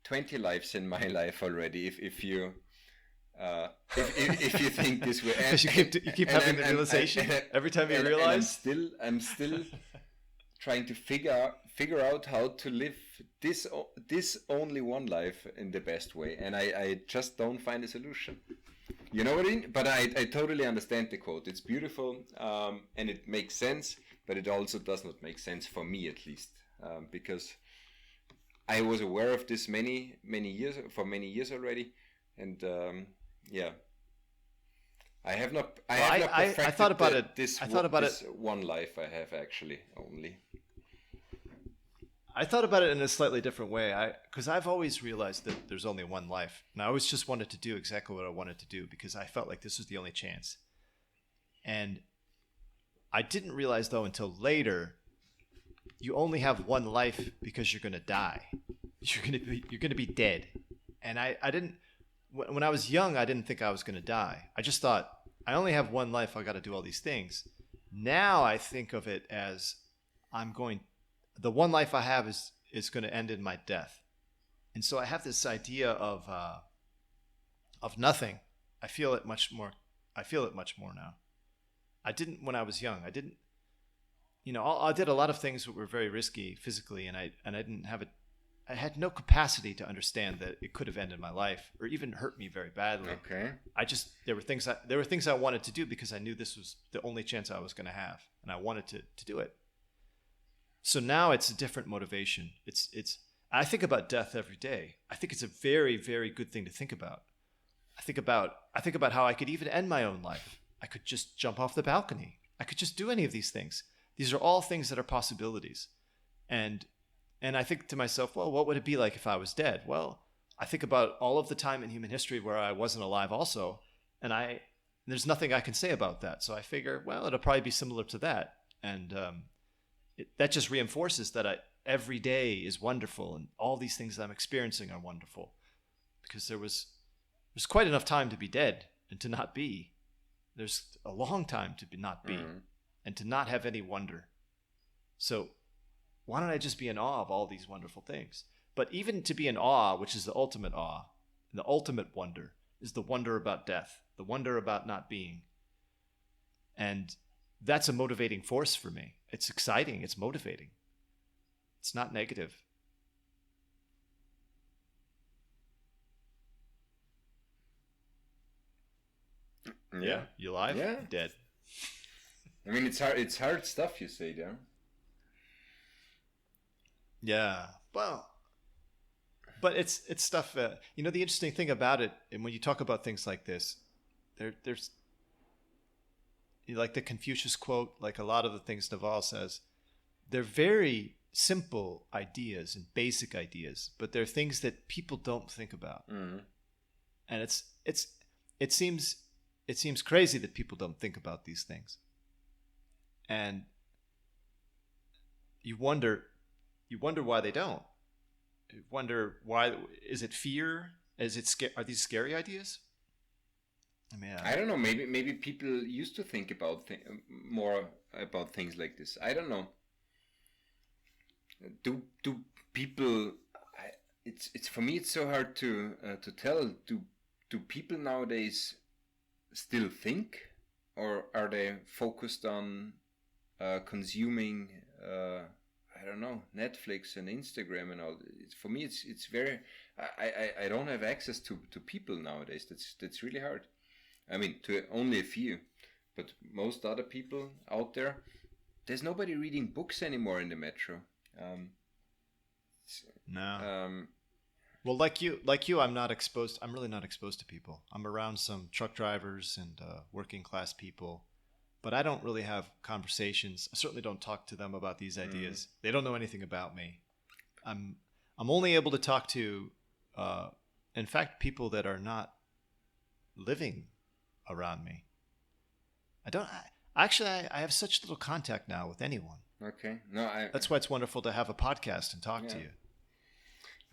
20 lives in my life already. If you think this way, because you keep having the realization every time you realize. And I'm still trying to figure out how to live this only one life in the best way, and I just don't find a solution. You know what I mean? But I totally understand the quote. It's beautiful, and it makes sense, but it also does not make sense for me, at least, because I was aware of this many years already, and yeah. I thought about it. This one life I have actually only. I thought about it in a slightly different way. Because I've always realized that there's only one life, and I always just wanted to do exactly what I wanted to do because I felt like this was the only chance. And I didn't realize though until later, you only have one life because you're gonna die. You're gonna be dead. And I didn't. When I was young, I didn't think I was gonna die. I just thought I only have one life. I got to do all these things. Now I think of it as the one life I have is going to end in my death. And so I have this idea of nothing. I feel it much more now. I didn't when I was young. I didn't, I did a lot of things that were very risky physically, and I didn't have it. I had no capacity to understand that it could have ended my life or even hurt me very badly. Okay. There were things I wanted to do because I knew this was the only chance I was going to have, and I wanted to do it. So now it's a different motivation. I think about death every day. I think it's a very, very good thing to think about. I think about how I could even end my own life. I could just jump off the balcony. I could just do any of these things. These are all things that are possibilities. And I think to myself, well, what would it be like if I was dead? Well, I think about all of the time in human history where I wasn't alive also, and there's nothing I can say about that. So I figure, well, it'll probably be similar to that. And that just reinforces that every day is wonderful, and all these things that I'm experiencing are wonderful, because there's quite enough time to be dead and to not be. There's a long time to not be, and to not have any wonder. So why don't I just be in awe of all these wonderful things? But even to be in awe, which is the ultimate awe, the ultimate wonder, is the wonder about death, the wonder about not being. And that's a motivating force for me. It's exciting. It's motivating. It's not negative. Yeah. You alive? Yeah. Dead. I mean, it's hard stuff you say there. Yeah. Well, but it's stuff. The interesting thing about it, and when you talk about things like this, there's like the Confucius quote, like a lot of the things Naval says, they're very simple ideas and basic ideas, but they're things that people don't think about. And it seems crazy that people don't think about these things. And you wonder why they don't. You wonder why. Is it fear? Are these scary ideas? I mean, I don't know. Maybe people used to think about more about things like this. I don't know. Do people? It's for me. It's so hard to tell. Do people nowadays still think, or are they focused on consuming? I don't know, Netflix and Instagram and all. For me, it's very. I don't have access to people nowadays. That's really hard. I mean, to only a few, but most other people out there, there's nobody reading books anymore in the metro. No. Well, like you, I'm really not exposed to people. I'm around some truck drivers and working class people, but I don't really have conversations. I certainly don't talk to them about these ideas. They don't know anything about me. I'm only able to talk to, in fact, people that are not living around me. I have such little contact now with anyone. Okay. That's why it's wonderful to have a podcast and talk to you.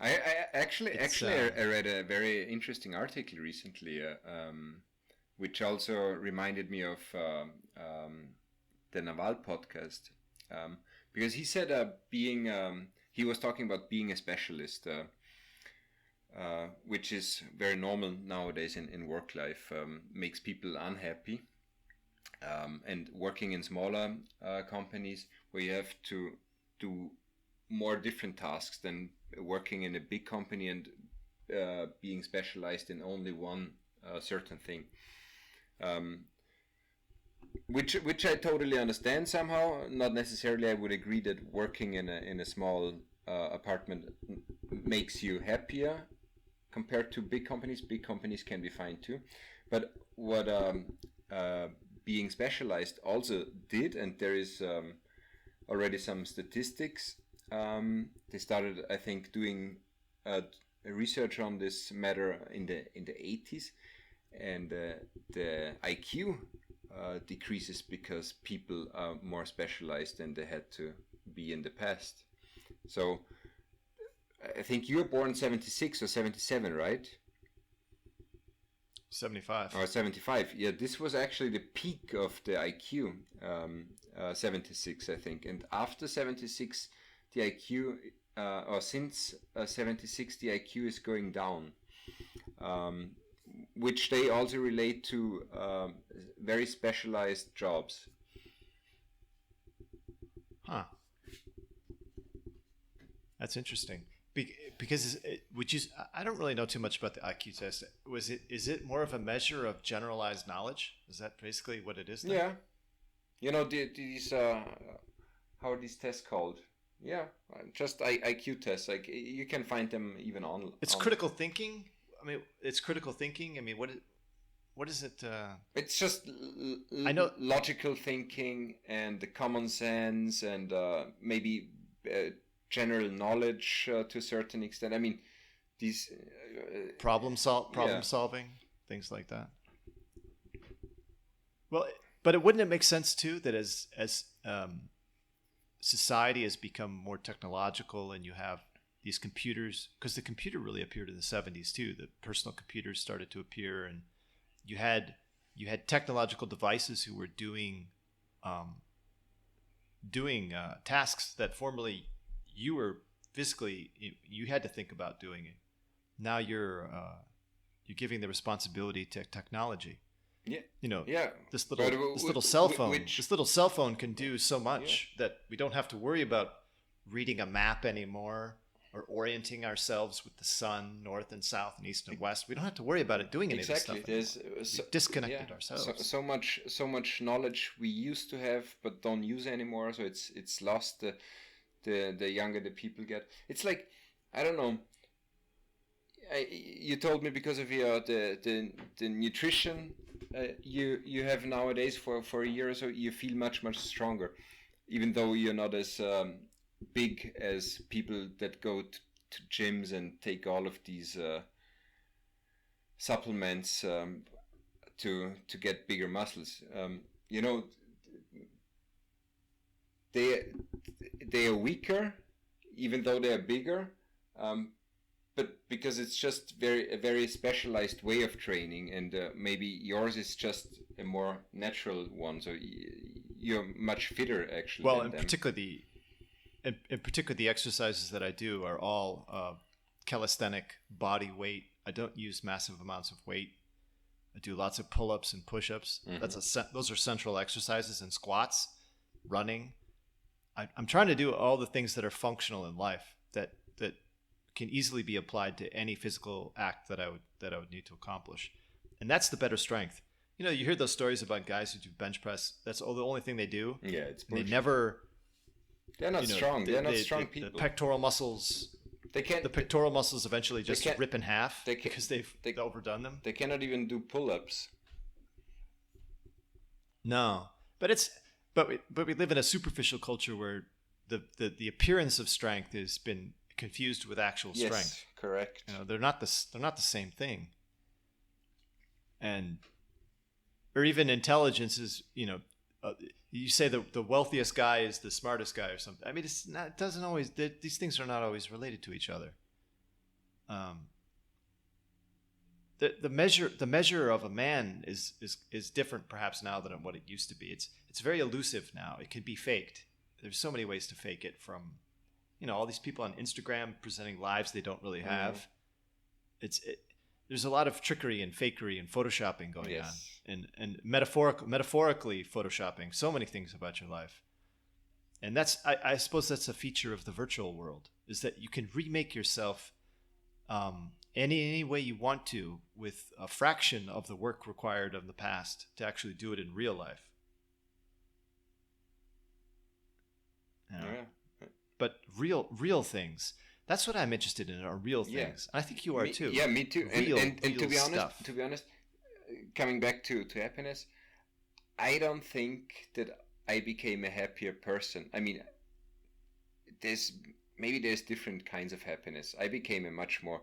I actually I read a very interesting article recently, which also reminded me of the Naval podcast, because he said he was talking about being a specialist, which is very normal nowadays in work life, makes people unhappy, and working in smaller companies where you have to do more different tasks than working in a big company and being specialized in only one certain thing, which I totally understand somehow. Not necessarily I would agree that working in a small apartment makes you happier compared to big companies. Big companies can be fine too, but what being specialized also did, and there is already some statistics. They started, I think, doing research on this matter in the 80s, and the IQ decreases because people are more specialized than they had to be in the past. So I think you were born 76 or 77, right? 75. Or 75. Yeah, this was actually the peak of the IQ, 76, I think. And after 76, the IQ, or since 76, the IQ is going down, which they also relate to very specialized jobs. Huh. That's interesting. Because I don't really know too much about the IQ test. Is it more of a measure of generalized knowledge? Is that basically what it is then? Yeah. You know, these how are these tests called? Yeah, just IQ tests. Like, you can find them even on. It's critical thinking. I mean, it's critical thinking. I mean, what is it? It's just I know logical thinking and the common sense and maybe general knowledge to a certain extent. I mean, these problem yeah. solving, things like that. Well, but wouldn't it make sense too that as society has become more technological and you have these computers, because the computer really appeared in the 70s too. The personal computers started to appear, and you had technological devices who were doing tasks that formerly you were physically, you had to think about doing it. Now you're giving the responsibility to technology. Yeah. Yeah. This little cell phone can do so much that we don't have to worry about reading a map anymore or orienting ourselves with the sun, north and south and east and west. We don't have to worry about it doing any of this stuff anymore. We've disconnected ourselves. So much knowledge we used to have but don't use anymore. So it's lost. The younger the people get, it's like, I don't know. You told me because of the nutrition you have nowadays for a year or so, you feel much stronger, even though you're not as big as people that go to gyms and take all of these supplements to get bigger muscles. They are weaker, even though they are bigger. But because it's just a very specialized way of training, and maybe yours is just a more natural one, so you're much fitter actually. Well, in particular the exercises that I do are all calisthenic body weight. I don't use massive amounts of weight. I do lots of pull-ups and push-ups. Mm-hmm. Those are central exercises, and squats, running. I'm trying to do all the things that are functional in life that can easily be applied to any physical act that I would need to accomplish. And that's the better strength. You hear those stories about guys who do bench press. That's the only thing they do. Yeah, it's bullshit. They're not strong. They're not strong people. The pectoral muscles. The pectoral muscles eventually just rip in half because they've overdone them. They cannot even do pull-ups. No, but we live in a superficial culture where the appearance of strength has been confused with actual strength. Yes, correct. They're not the same thing. Or even intelligence is, you say the wealthiest guy is the smartest guy or something. I mean, it doesn't always. These things are not always related to each other. The measure of a man is different perhaps now than what it used to be. It's very elusive now. It can be faked. There's so many ways to fake it, from all these people on Instagram presenting lives they don't really have. There's a lot of trickery and fakery and photoshopping going on, and metaphorically photoshopping so many things about your life. And I suppose that's a feature of the virtual world, is that you can remake yourself any way you want to, with a fraction of the work required of the past to actually do it in real life. But real things. That's what I'm interested in, are real things. I think you are too. Yeah, me too. And to be honest, coming back to happiness, I don't think that I became a happier person. I mean, there's different kinds of happiness. I became a much more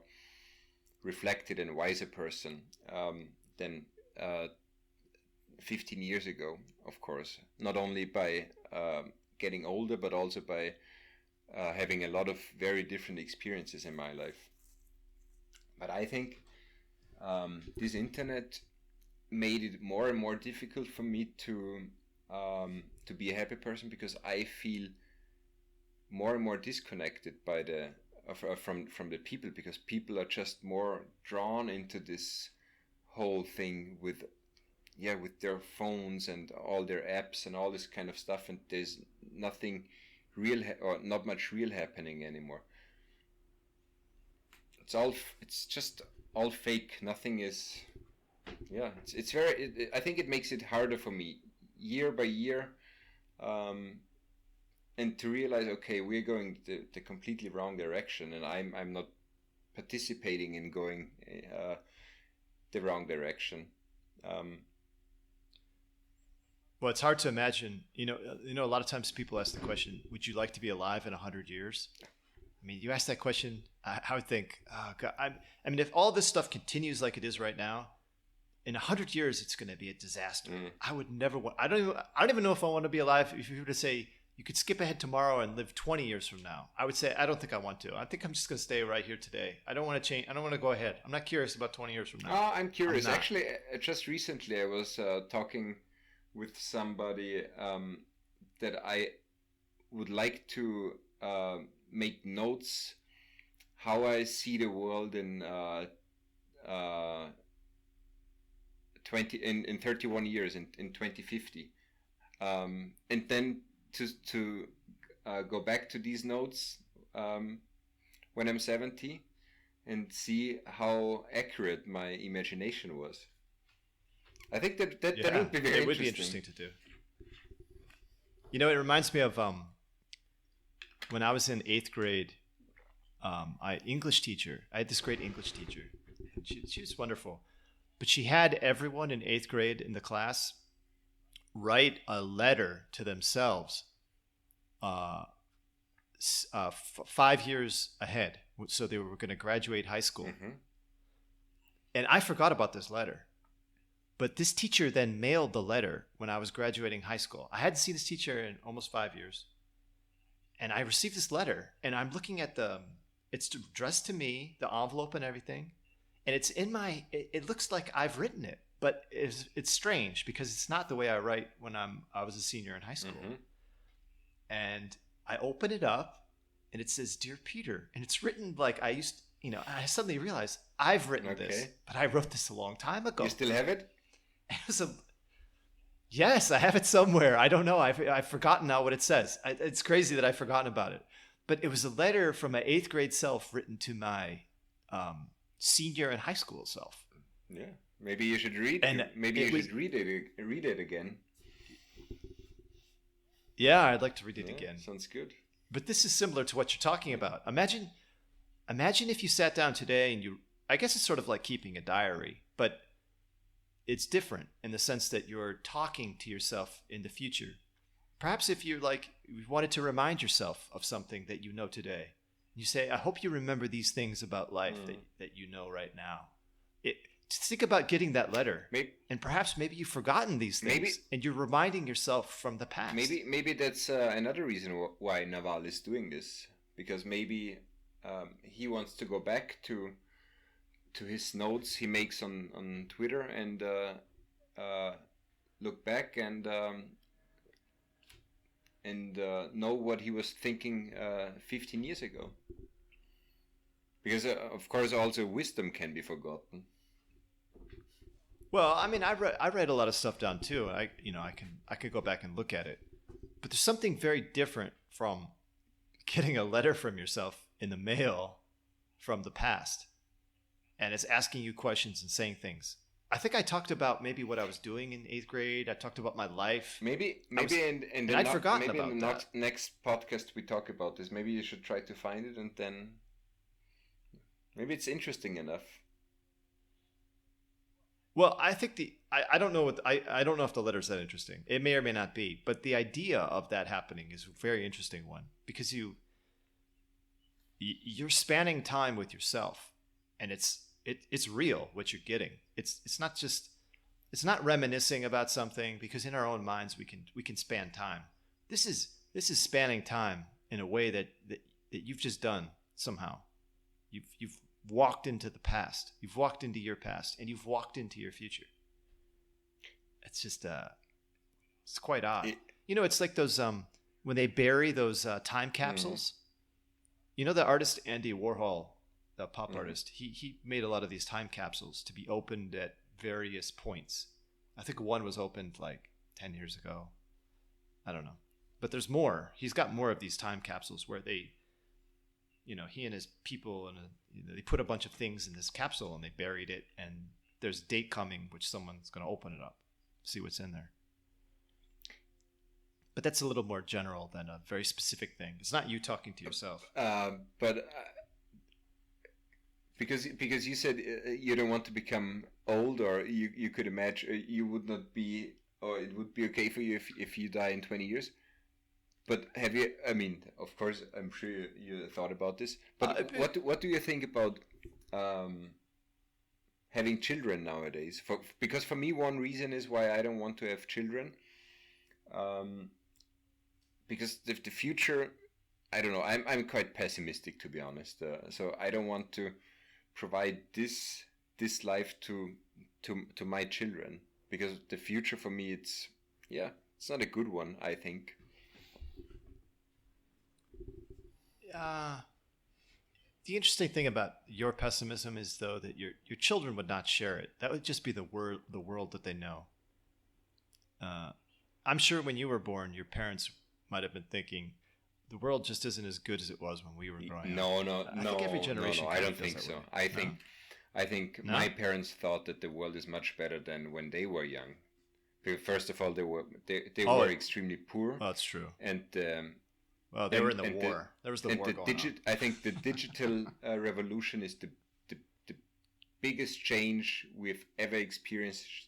reflected and wiser person than 15 years ago, of course. Not only by getting older, but also by having a lot of very different experiences in my life. But I think this internet made it more and more difficult for me to be a happy person, because I feel more and more disconnected from the people, because people are just more drawn into this whole thing with their phones and all their apps and all this kind of stuff, and there's nothing real or not much real happening anymore. It's just all fake. Nothing is. Yeah, it's very. I think it makes it harder for me year by year, and to realize, okay, we're going the completely wrong direction, and I'm not participating in going the wrong direction. Well, it's hard to imagine. A lot of times people ask the question, "Would you like to be alive in 100 years?" I mean, you ask that question, I would think, oh God, I mean, if all this stuff continues like it is right now, in 100 years, it's going to be a disaster. I would never want. I don't even know if I want to be alive. If you were to say you could skip ahead tomorrow and live 20 years from now, I would say I don't think I want to. I think I'm just going to stay right here today. I don't want to change. I don't want to go ahead. I'm not curious about 20 years from now. Oh, I'm curious. Actually, just recently I was talking with somebody that I would like to make notes how I see the world in 31 years in 2050, and then to go back to these notes when I'm 70 and see how accurate my imagination was. I think that would be very interesting. It would be interesting to do. It reminds me of when I was in 8th grade. I had this great English teacher. She was wonderful, but she had everyone in 8th grade in the class write a letter to themselves 5 years ahead. So they were going to graduate high school. Mm-hmm. And I forgot about this letter. But this teacher then mailed the letter when I was graduating high school. I hadn't seen this teacher in almost 5 years. And I received this letter, and I'm looking at it's addressed to me, the envelope and everything. And it's it looks like I've written it, but it's strange because it's not the way I write when I was a senior in high school. Mm-hmm. And I open it up, and it says, "Dear Peter," and it's written like I suddenly realized I've written this, but I wrote this a long time ago. You still have it? Yes, I have it somewhere. I don't know. I've forgotten now what it says. It's crazy that I've forgotten about it. But it was a letter from my 8th grade self written to my senior and high school self. Yeah, maybe you should read. Maybe you should read it again. Yeah, I'd like to read it again. Sounds good. But this is similar to what you're talking about. Imagine if you sat down today and I guess it's sort of like keeping a diary, but it's different in the sense that you're talking to yourself in the future. Perhaps if you wanted to remind yourself of something that you know today, you say, "I hope you remember these things about life that you know right now." Think about getting that letter, and perhaps maybe you've forgotten these things, and you're reminding yourself from the past. Maybe that's another reason why Naval is doing this, because maybe he wants to go back to his notes he makes on Twitter and look back and know what he was thinking 15 years ago. Because of course also wisdom can be forgotten. Well, I mean, I read a lot of stuff down too. I could go back and look at it, but there's something very different from getting a letter from yourself in the mail from the past. And it's asking you questions and saying things. I think I talked about maybe what I was doing in 8th grade. I talked about my life. Maybe I'd forgotten about that. Next podcast we talk about this. Maybe you should try to find it, and then maybe it's interesting enough. Well, I think I don't know I don't know if the letter's that interesting. It may or may not be, but the idea of that happening is a very interesting one because you're spanning time with yourself, and it's real what you're getting. It's not reminiscing about something, because in our own minds we can span time. This is spanning time in a way that you've just done somehow. You've walked into the past. You've walked into your past, and you've walked into your future. It's just it's quite odd. It's like those when they bury those time capsules. The artist Andy Warhol, the pop artist, he made a lot of these time capsules to be opened at various points. I think one was opened like 10 years ago. I don't know. But there's more. He's got more of these time capsules where they, he and his people, and they put a bunch of things in this capsule and they buried it, and there's a date coming which someone's going to open it up, see what's in there. But that's a little more general than a very specific thing. It's not you talking to yourself. But because you said you don't want to become old, or you could imagine you would not be, or it would be okay for you if you die in 20 years. But have you? I mean, of course, I'm sure you thought about this. But what do you think about having children nowadays? Because for me, one reason is why I don't want to have children. Because if the future, I don't know. I'm quite pessimistic, to be honest. So I don't want to provide this life to my children, because the future for me, it's not a good one, I think. The interesting thing about your pessimism is, though, that your children would not share it. That would just be the world that they know. I'm sure when you were born, your parents might have been thinking, the world just isn't as good as it was when we were growing up. I think every generation I don't think so. Way. I think No? my parents thought that the world is much better than when they were young. Because first of all, they were extremely poor. Well, that's true. And well, they were in the war. There was the war going on. I think the digital revolution is the biggest change we've ever experienced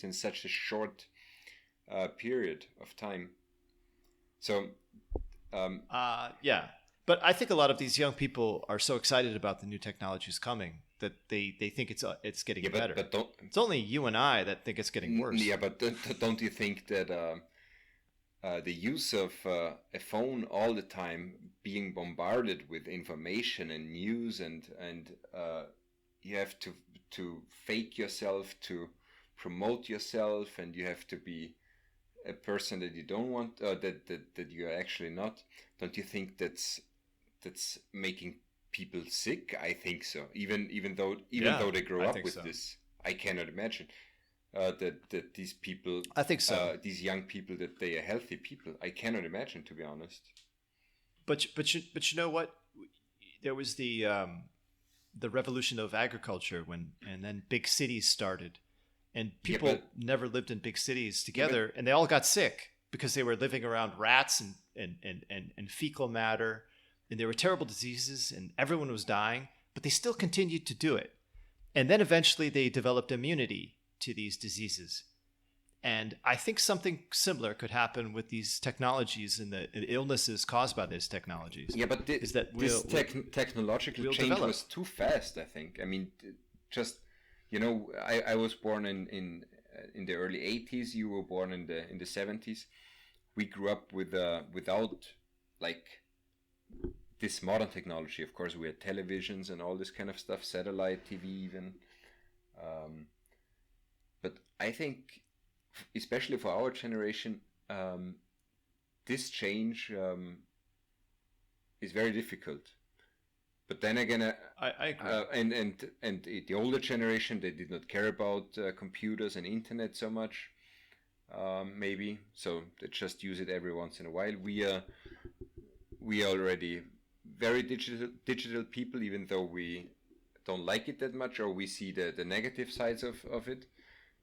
in such a short period of time. So, yeah, but I think a lot of these young people are so excited about the new technologies coming that they think it's getting better. But it's only you and I that think it's getting worse. Yeah, but don't you think that the use of a phone all the time, being bombarded with information and news, and you have to fake yourself to promote yourself, and you have to be a person that you don't want, that you are actually not. Don't you think that's making people sick? I think so. Even though they grow up with this, I cannot imagine that these people. I think so. These young people, that they are healthy people. I cannot imagine, to be honest. But you know what? There was the revolution of agriculture and then big cities started. And people never lived in big cities together, and they all got sick because they were living around rats and fecal matter, and there were terrible diseases, and everyone was dying, but they still continued to do it. And then eventually they developed immunity to these diseases. And I think something similar could happen with these technologies and the illnesses caused by these technologies. Yeah, but this technological change was too fast, I think. I mean, just... You know, I was born in the early 80s. You were born in the 70s. We grew up without like this modern technology. Of course, we had televisions and all this kind of stuff, satellite TV even. But I think, especially for our generation, this change is very difficult. But then again, I agree. And the older generation, they did not care about computers and internet so much, maybe. So they just use it every once in a while. We are already very digital people, even though we don't like it that much, or we see the negative sides of it.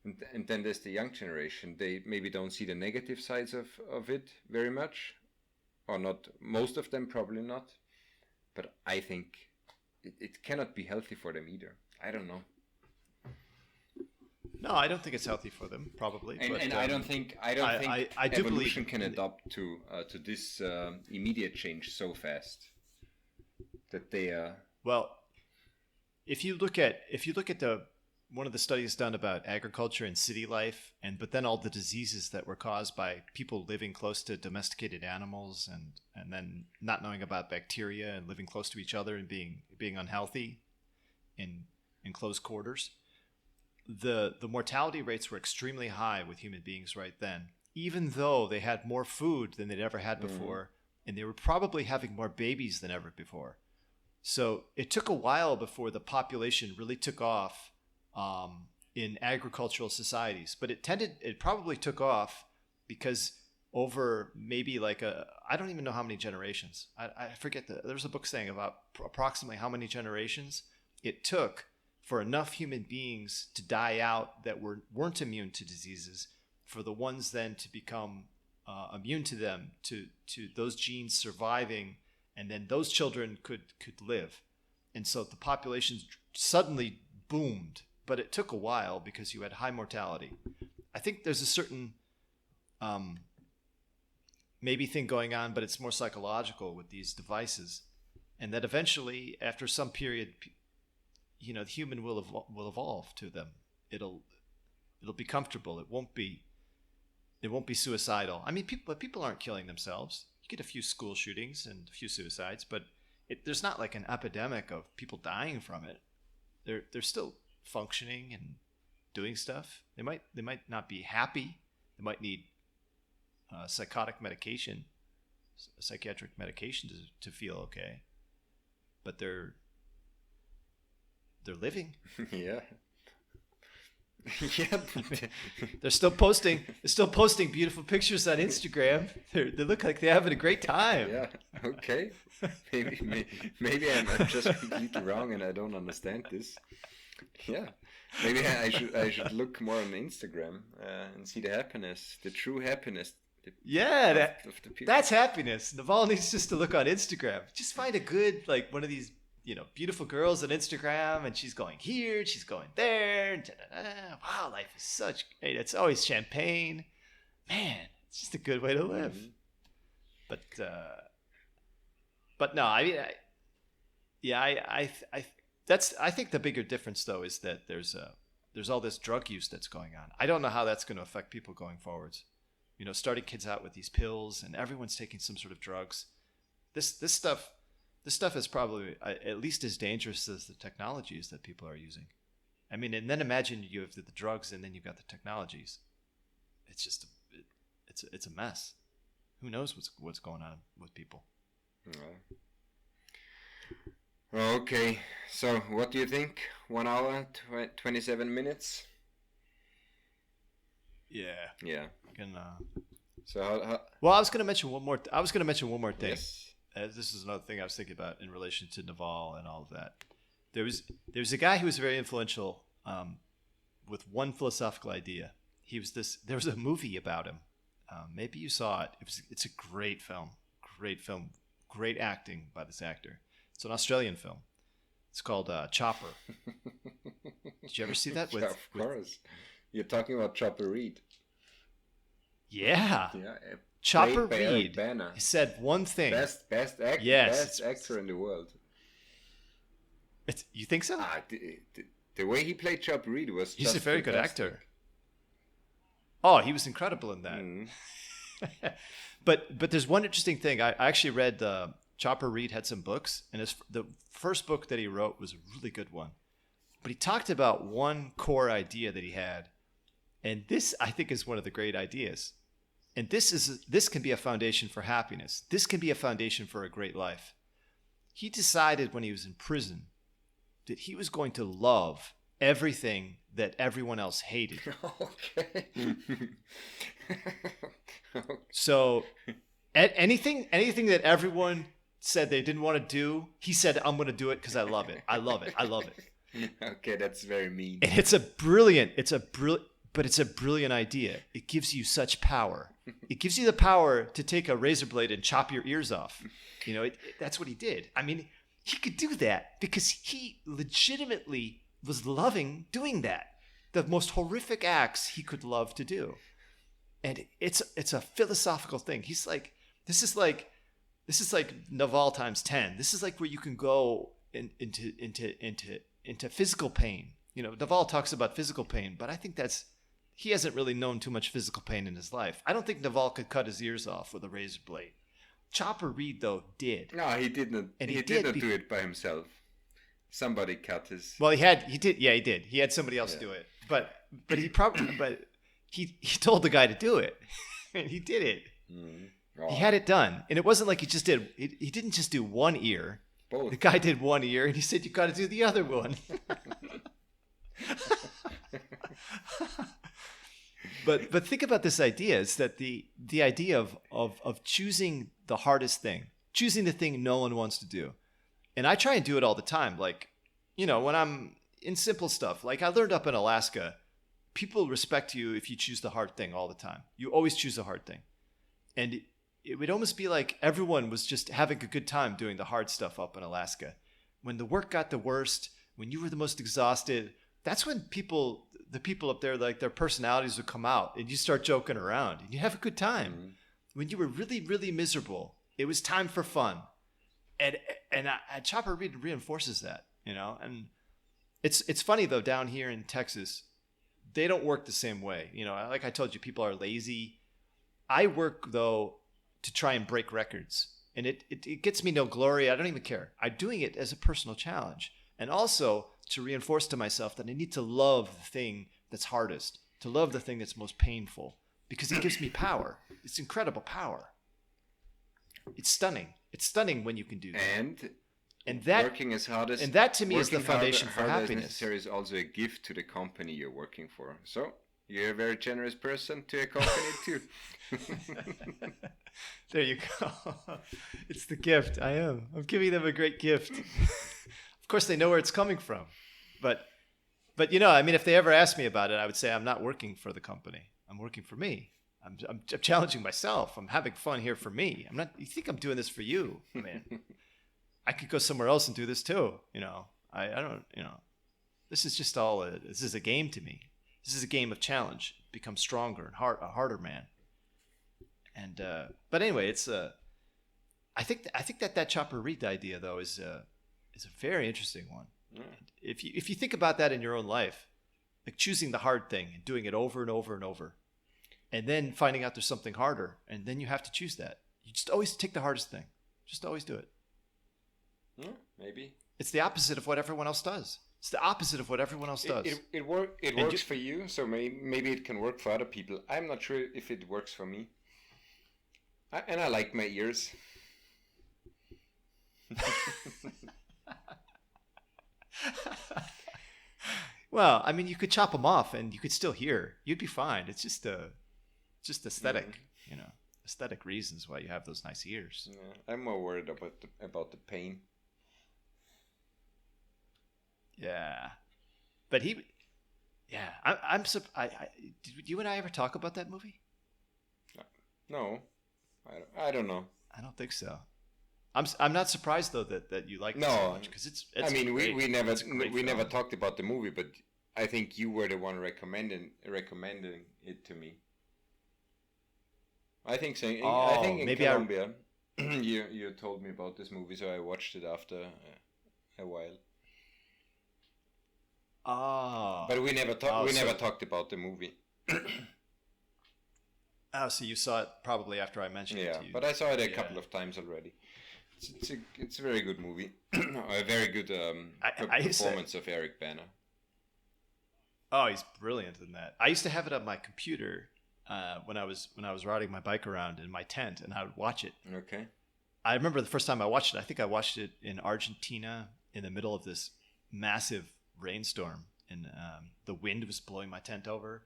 And then there's the young generation. They maybe don't see the negative sides of it very much, or not. Most of them probably not. But I think it cannot be healthy for them either. I don't know. No, I don't think it's healthy for them, probably. And I don't think I do evolution believe can adapt to this immediate change so fast that they well, if you look at the one of the studies done about agriculture and city life, but then all the diseases that were caused by people living close to domesticated animals, and then not knowing about bacteria and living close to each other and being unhealthy in close quarters, the mortality rates were extremely high with human beings right then, even though they had more food than they'd ever had before, and they were probably having more babies than ever before. So it took a while before the population really took off in agricultural societies, but it probably took off because over maybe I don't even know how many generations. I forget there was a book saying about approximately how many generations it took for enough human beings to die out that weren't immune to diseases, for the ones then to become immune to them, to those genes surviving, and then those children could live. and so the population suddenly boomed, but it took a while because you had high mortality. I think there's a certain maybe thing going on, but it's more psychological with these devices, and that eventually, after some period, the human will evolve to them. It'll be comfortable. It won't be suicidal. I mean, people aren't killing themselves. You get a few school shootings and a few suicides, but there's not like an epidemic of people dying from it. They're still functioning and doing stuff. They might not be happy. They might need psychiatric medication to feel okay, but they're living. Yeah. Yeah. They're still posting beautiful pictures on Instagram. They look like they're having a great time. Yeah. Okay. Maybe I'm just completely wrong and I don't understand this. Yeah. Maybe I should look more on Instagram and see the happiness, the true happiness. Of the people. That's happiness. Naval needs just to look on Instagram. Just find a good, like, one of these, beautiful girls on Instagram, and she's going here, and she's going there. And wow, life is such great. It's always champagne. Man, it's just a good way to live. Mm-hmm. But no, I mean, I think the bigger difference though is that there's all this drug use that's going on. I don't know how that's going to affect people going forwards. Starting kids out with these pills, and everyone's taking some sort of drugs. This stuff is probably at least as dangerous as the technologies that people are using. I mean, and then imagine you have the drugs, and then you've got the technologies. It's just it's a mess. Who knows what's going on with people? Okay, so what do you think? 1 hour, 27 minutes? Yeah. So how... Well, I was going to mention one more thing. Yes. This is another thing I was thinking about in relation to Naval and all of that. There was a guy who was very influential with one philosophical idea. There was a movie about him. Maybe you saw it. It's a great film. Great acting by this actor. It's an Australian film. It's called Chopper. Did you ever see that? Of course. You're talking about Chopper Reed. Yeah. Chopper Reed said one thing. Best actor in the world. You think so? The way he played Chopper Reed was He's just a very fantastic. good actor. Oh, he was incredible in that. Mm. But there's one interesting thing. I actually read Chopper Reed had some books, and the first book that he wrote was a really good one. But he talked about one core idea that he had, and this I think is one of the great ideas. And this can be a foundation for happiness. This can be a foundation for a great life. He decided when he was in prison that he was going to love everything that everyone else hated. Okay. So anything that everyone said they didn't want to do, he said, I'm going to do it because I love it. I love it. Okay, that's very mean. And it's a brilliant idea. It gives you such power. It gives you the power to take a razor blade and chop your ears off. That's what he did. I mean, he could do that because he legitimately was loving doing that. The most horrific acts he could love to do. And it's a philosophical thing. He's like, this is like Naval times 10. This is like where you can go into physical pain. Naval talks about physical pain, but I think he hasn't really known too much physical pain in his life. I don't think Naval could cut his ears off with a razor blade. Chopper Reed, though, did. No, he didn't. And he did not do it by himself. Somebody cut his. Well, he did. Yeah, he did. He had somebody else do it. But he told the guy to do it, and he did it. Mm. Oh. He had it done, and it wasn't like he just did. He didn't just do one ear. Both. The guy did one ear, and he said, "You got to do the other one." But think about this idea: is that the idea of choosing the hardest thing, choosing the thing no one wants to do, and I try and do it all the time. Like, when I'm in simple stuff, like I learned up in Alaska, people respect you if you choose the hard thing all the time. You always choose the hard thing, and it would almost be like everyone was just having a good time doing the hard stuff up in Alaska. when the work got the worst, when you were the most exhausted, that's when the people up there, like their personalities would come out and you start joking around and you have a good time. Mm-hmm. When you were really, really miserable, it was time for fun. And Chopper Read reinforces that, you know, and it's funny though, down here in Texas, they don't work the same way. You know, like I told you, people are lazy. I work though to try and break records, and it gets me no glory. I don't even care. I'm doing it as a personal challenge, and also to reinforce to myself that I need to love the thing that's hardest, to love the thing that's most painful, because it gives me power. It's incredible power. It's stunning. It's stunning when you can do that. And that working as hard as, and that to me is the foundation for happiness. Necessary is also a gift to the company you're working for. So you're a very generous person to a company too. There you go. It's the gift. I am. I'm giving them a great gift. Of course, they know where it's coming from, but you know, I mean, if they ever asked me about it, I would say I'm not working for the company. I'm working for me. I'm challenging myself. I'm having fun here for me. I'm not. You think I'm doing this for you? I mean, I could go somewhere else and do this too. You know, I don't. You know, this is just all. This is a game to me. This is a game of challenge. Become stronger and a harder man. And but anyway, it's I think that Chopper Read idea though is a very interesting one. Yeah. If you think about that in your own life, like choosing the hard thing and doing it over and over and over, and then finding out there's something harder, and then you have to choose that. You just always take the hardest thing. Just always do it. Yeah, maybe. It's the opposite of what everyone else does. It's the opposite of what everyone else does. It works for you, so maybe it can work for other people. I'm not sure if it works for me. I like my ears. Well, I mean, you could chop them off and you could still hear. You'd be fine. It's just aesthetic, you know, aesthetic reasons why you have those nice ears. Yeah, I'm more worried about the pain. Yeah, but did you and I ever talk about that movie? No, I don't know. I don't think so. I'm not surprised though that you like it so much, because it's I mean, we never talked about the movie, but I think you were the one recommending it to me. I think so. I think in Colombia, you told me about this movie, so I watched it after a while. Oh, but we never talked about the movie. Oh, so you saw it probably after I mentioned it to you. Yeah, but I saw it a couple of times already. It's a very good movie. A very good performance of Eric Bana. Oh, he's brilliant in that. I used to have it on my computer when I was riding my bike around in my tent, and I would watch it. Okay. I remember the first time I watched it. I think I watched it in Argentina in the middle of this massive rainstorm, and the wind was blowing my tent over,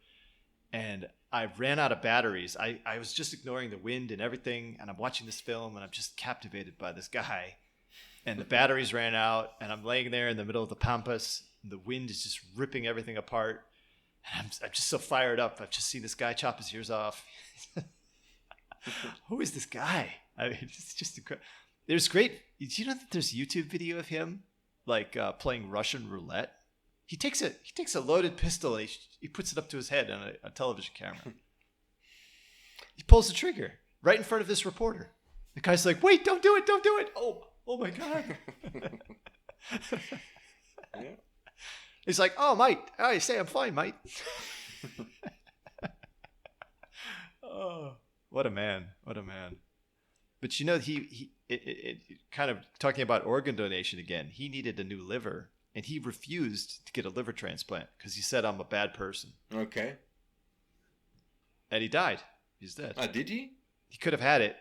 and I ran out of batteries. I was just ignoring the wind and everything, and I'm watching this film, and I'm just captivated by this guy, and the batteries ran out, and I'm laying there in the middle of the pampas, and the wind is just ripping everything apart, and I'm just so fired up. I've just seen this guy chop his ears off. Who is this guy? I mean, it's just incredible. There's great. Do you know that there's a YouTube video of him like playing Russian roulette? He takes a loaded pistol and he puts it up to his head on a television camera. He pulls the trigger right in front of this reporter. The guy's like, "Wait, don't do it, don't do it!" Oh my god! Yeah. He's like, "Oh, mate, I say I'm fine, mate." Oh, what a man! What a man! But you know, it kind of talking about organ donation again. He needed a new liver. And he refused to get a liver transplant because he said, "I'm a bad person." Okay. And he died. He's dead. Did he? He could have had it.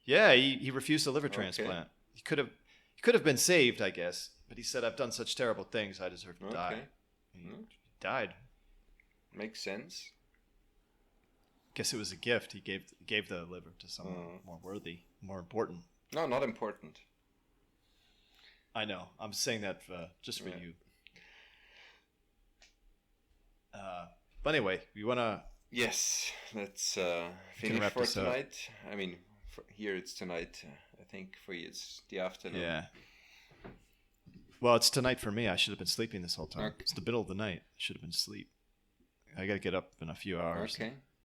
Yeah, he refused a liver transplant. He could have been saved, I guess. But he said, "I've done such terrible things, I deserve to die." He died. Makes sense. Guess it was a gift. He gave the liver to someone more worthy, more important. No, not important. I know. I'm saying that just for you. But anyway, you want to... Yes, let's finish for tonight. I mean, here it's tonight. I think for you it's the afternoon. Yeah. Well, it's tonight for me. I should have been sleeping this whole time. Okay. It's the middle of the night. I should have been asleep. I got to get up in a few hours. Okay.